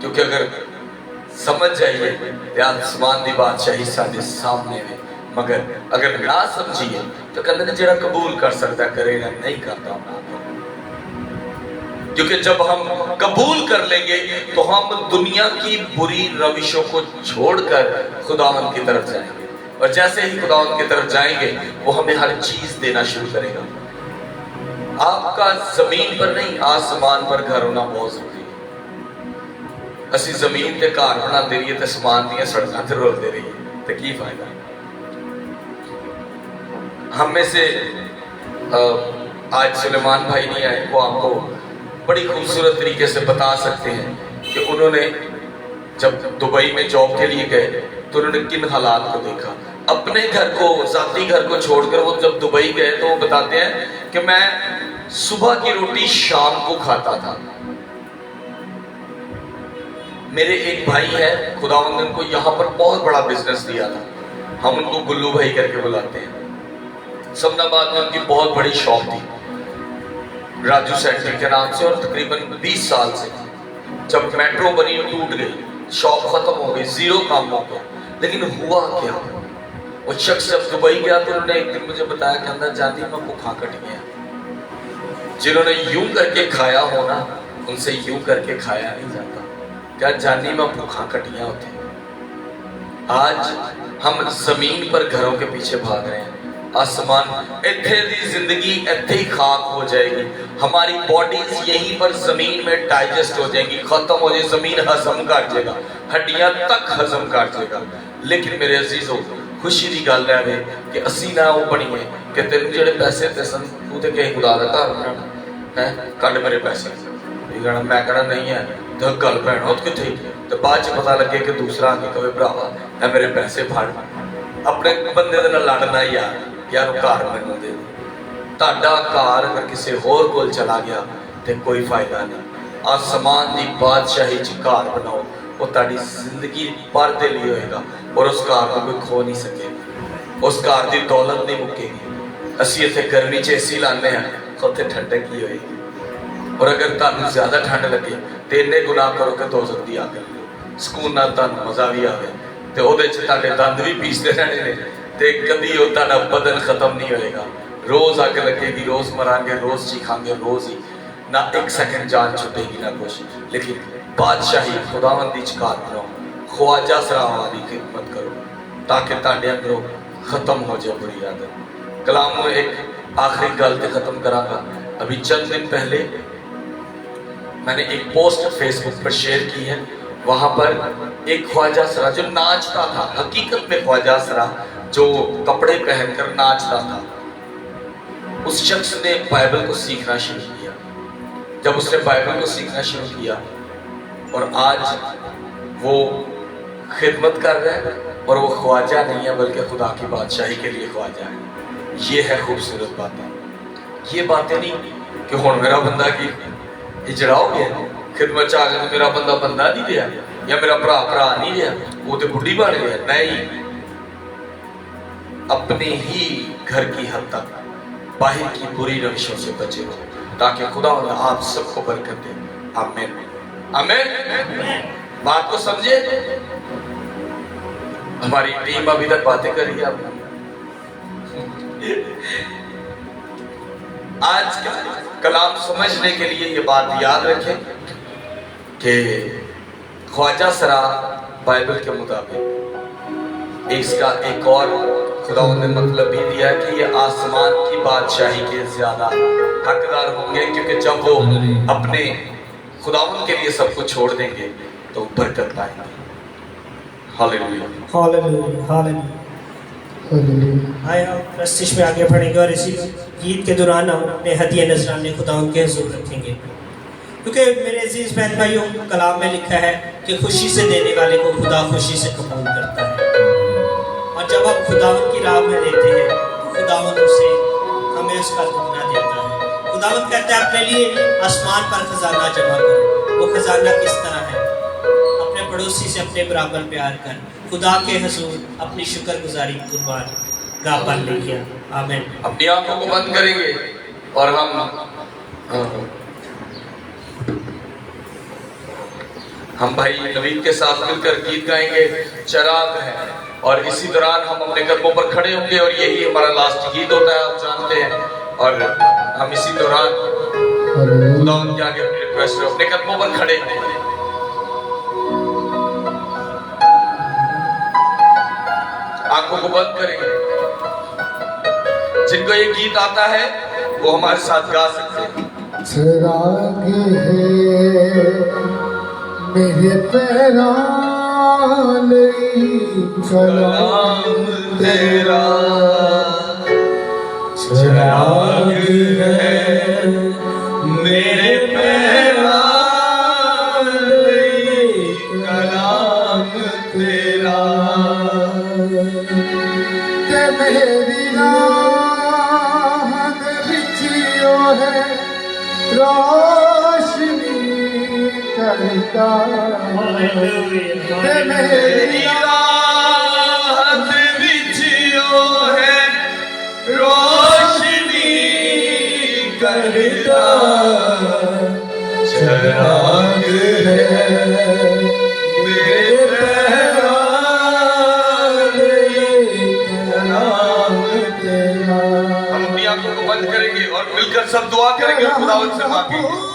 क्योंकि अगर समझ जाइए आसमान की बादशाही साढ़े सामने है मगर अगर ना समझिए तो कहते जेड़ा कबूल कर सकता करे ना नहीं करता क्योंकि जब हम कबूल कर लेंगे तो हम दुनिया की बुरी रविशों को छोड़कर खुदावंत की तरफ जाएंगे और जैसे ही खुदावंत की तरफ जाएंगे वो हमें हर चीज देना शुरू करेगा। आपका जमीन पर नहीं आसमान पर घर होना बहुत जरूरी है। असी जमीन ते घर बनाते रहिए तो आसमान दी सड़कों ते रोलते रहिए तो की फायदा। हम में से आज सुलेमान भाई नहीं आए वो आपको बड़ी खूबसूरत तरीके से बता सकते हैं कि उन्होंने जब दुबई में जॉब के लिए गए तो उन्होंने किन हालात को देखा। अपने घर को जाती घर को छोड़कर वो जब दुबई गए तो वो बताते हैं कि मैं सुबह की रोटी शाम को खाता था। मेरे एक भाई है खुदावंद ने उनको यहाँ पर बहुत बड़ा बिजनेस दिया था हम उनको गुल्लू भाई करके बुलाते हैं। समनाबाद में उनकी बहुत बड़ी शॉप थी राजू सेंटर के नाम से और तकरीबन 20 साल से जब मेट्रो बनी टूट गई शॉप खत्म हो गई जीरो काम हो गया। लेकिन हुआ क्या वो शख्स जब दुबई गया तो उन्होंने एक दिन मुझे बताया कि अंदर जाती मैं भूखा कट गया। जिन्होंने यूं करके खाया होना उनसे यूं करके खाया नहीं जाता क्या जानी में भूखा कटियां होते। आज हम जमीन पर घरों के पीछे भाग रहे हैं आसमान इत्थे दी जिंदगी इत्थे ही खाक हो जाएगी हमारी बॉडीज यहीं पर जमीन में डाइजेस्ट हो जाएंगी खत्म हो जाए जमीन हजम कर जाएगा हड्डियां तक हजम कर जाएगा। लेकिन मेरे अजीजों खुशी की गल है कि असी ना वो बनीए कि तेन जो पैसे ते सन तू तो कहीं खुदा का घर बनाना है कट मेरे पैसे कहना मैं कहना नहीं है तो गल भैन कितने तो बाद च पता लगे कि दूसरा आके कहे भरावा है मेरे पैसे फड़ अपने बंदे लड़ना यार यार घर मैनू दे ताड़ा घर अगर किसी होर कोल चला गया तो कोई फायदा नहीं। आसमान की बादशाही च घर बनाओ वो ताड़ी जिंदगी भर दे लिए होएगा और उस घर को कोई खो नहीं सकेगा उस घर की दौलत नहीं मुकेगी। असी इतने गर्मी च एसी लाने हैं तो उत्थे ठंडक ही होएगी और अगर तुहानू ज्यादा ठंड लगे तो इन्ने गुनाह करो कि दो जल्दी आ गए सुकून नाल तुहानू मजा भी आवे ते ओहदे च तुहाडे दंद भी पीसते रहने ने ते कदी वो तुहाडा बदन खत्म नहीं होएगा। रोज अग लगेगी, रोज मरांगे, रोज चीखांगे, रोज ही ना एक सेकंड जान छुटेगी ना कुछ। लेकिन बादशाही खुदावंद दी चकार करो, ख्वाजा सरावा दी खिदमत करो ताकि तुहाडे अंदरों खत्म हो जाए बुरी आदत। कलाम में एक आखिरी गल ते खत्म करांगा। अभी चंद दिन पहले मैंने एक पोस्ट फेसबुक पर शेयर की है। वहां पर एक ख्वाजा सरा जो नाचता था, हकीकत में ख्वाजा सरा जो कपड़े पहनकर नाचता था, उस शख्स ने बाइबल को सीखना शुरू किया। जब उसने बाइबल को सीखना शुरू किया और आज वो खिदमत कर रहा है और वो ख्वाजा नहीं है बल्कि खुदा की बादशाही के लिए ख्वाजा है। ये है खूबसूरत बातें। ये बातें नहीं कि हुण मेरा बंदा की हिजड़ा हो गया, खिदमत आ गया, मेरा बंदा बंदा नहीं रहा या मेरा भरा भरा नहीं रहा, वो तो बुढ़ी बन गया। नहीं, अपने ही घर की हद तक बाहर की बुरी रविशों से बचे रहो ताकि खुदा आप सबको बरकत दे। आमीन आमीन। बात को समझे? हमारी टीम अभी तक बातें कर रही है। आज का कलाम समझने के लिए ये बात याद रखें कि ख्वाजा सरा बाइबल के मुताबिक इसका एक और खुदा ने मतलब भी दिया है कि ये आसमान की बादशाही के ज्यादा हकदार होंगे, क्योंकि जब वो अपने खुदावन के लिए सब कुछ छोड़ देंगे तो बरकत पाएंगे। Hallelujah hallelujah hallelujah. आए हम प्रस्तिश में आगे बढ़ेंगे और इसी गीत के दौरान हम अपने हदिया नजराने खुदावन के हुजूर रखेंगे, क्योंकि मेरे अजीज बहन भाइयों कलाम में लिखा है कि खुशी से देने वाले को खुदा खुशी से कबूल करता है। और जब हम खुदावन की राह में देते हैं तो खुदावन उसे हमें उसका दुगना देता है। खुदावन कहता है अपने लिए आसमान पर खजाना जमा करो। वो खजाना किस तरह है? अपने पड़ोसी से अपने बराबर प्यार कर, खुदा के हुजूर अपनी शुक्रगुजारी कुर्बान गाह पर लेके आ। आमीन। अपनी आंखों को बंद करेंगे और हम भाई नवीद के साथ मिलकर गीत गाएंगे चिराग है। और इसी दौरान हम अपने कदमों पर खड़े होंगे और यही हमारा लास्ट गीत होता है, आप जानते हैं। और हम इसी दौरान खुदा उनके आगे अपनी रिक्वेस्ट अपने कदमों पर खड़े हैं। आंखों को बंद करेंगे। जिनको ये गीत आता है वो हमारे साथ गा सकते हैं। चिराग है मेरे पैरां कलाम तेरा, चिराग है मेरे पैरां कलाम तेरा, ते मेरी राह बिछियो है रोशनी करता, ते मेरी राह बिछियो है रोशनी करता, चिराग है मेरे पैरां कलाम तेरा। हम अपनी आंखों को बंद करेंगे और मिलकर सब दुआ करेंगे और खुदावंद से मांगेंगे।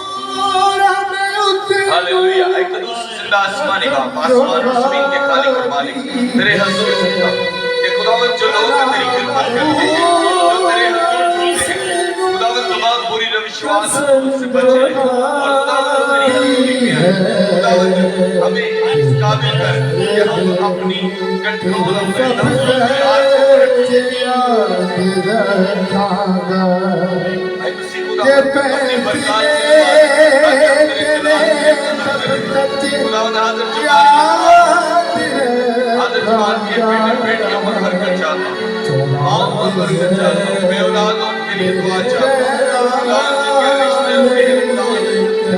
हालेलुया। एक दूसरे जिंदा आसमानी बाप, आसमान और जमीन के खालिक और मालिक, तेरे हुजूर झुकता कि खुदावंद जो लोग तेरी खिदमत करते हैं, जो तेरे हुजूर झुकते हैं, खुदावंद तमाम बुरी रविशवास से बचे रहें। और खुदावंद तेरी हजूरी में आए, खुदावंद हमें इस काबिल कर कि हम अपनी कंट्रोल में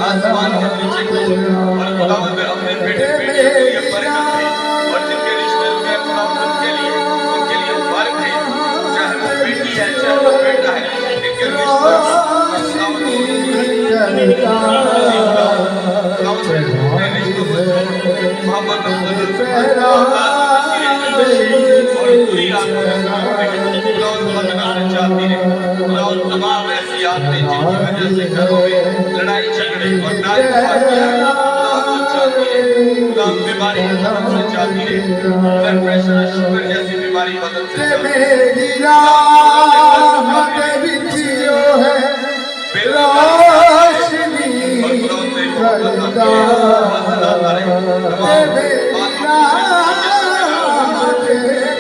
आसमान के नीचे को और खुदावंद अपने बेटे बेटे के लिए बरकत है और जिनके रिश्ते में खुदावंद के लिए उनके लिए बरकत है, चाहे वो बेटी है चाहे वो बेटा है, इनके रिश्ते खुदावंद जानते जिनकी वजह से घरों में लड़ाई झगड़े और नाइंसाफियां बीमारी बदल से जाती है, ब्लड प्रेशर शुगर जैसी बीमारी बदल से जाती है। मेरी राह में बिछियो है रोशनी करता, मेरी राह में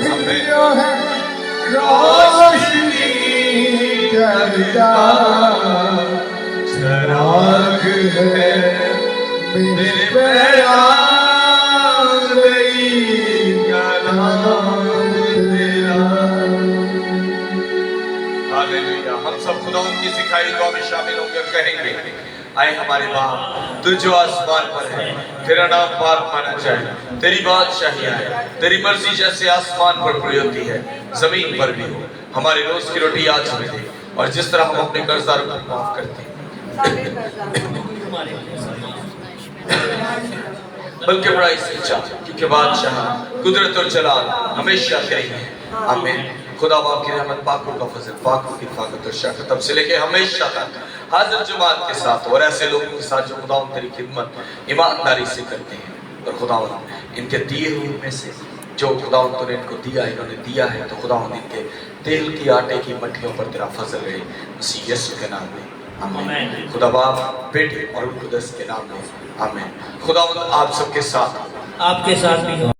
बिछियो है रोशनी करता, चराग है मेरे पैरां गई का नाम तेरा। हालेलुया। हम सब खुदा उनकी सिखाई दुआ में शामिल होकर कहेंगे, आए हमारे बाप तू जो आसमान पर है, तेरा नाम पाक माना जाए, तेरी बादशाही आए, तेरी मर्जी जैसे आसमान पर पूरी होती है जमीन पर भी हो। हमारी रोज की रोटी आज हमें दे, और जिस तरह हम अपने कर्जदारों को माफ करते हैं बल्कि बड़ा इससे क्योंकि बादशाह कुदरत और जलाल हमेशा करेंगे। आमीन। खुदा बाप की रहमत, पाकों का फजल, पाकों की ताकत और शफ़क़त तब से लेके हमेशा तक हाजिर जुमात के साथ और ऐसे लोगों के साथ जो खुदा तेरी खिदमत ईमानदारी से करते हैं। और खुदा इनके दिए हुए में से जो खुदा तूने इनको दिया, इन्होंने दिया है, तो खुदा इनके तेल की आटे की मट्टियों पर तेरा फजल रहे, मसीह यीशु के नाम में आमीन। खुदा बाप, बेटे और कुदस के नाम में आमीन। खुदा आप सबके साथ, आपके साथ भी हो।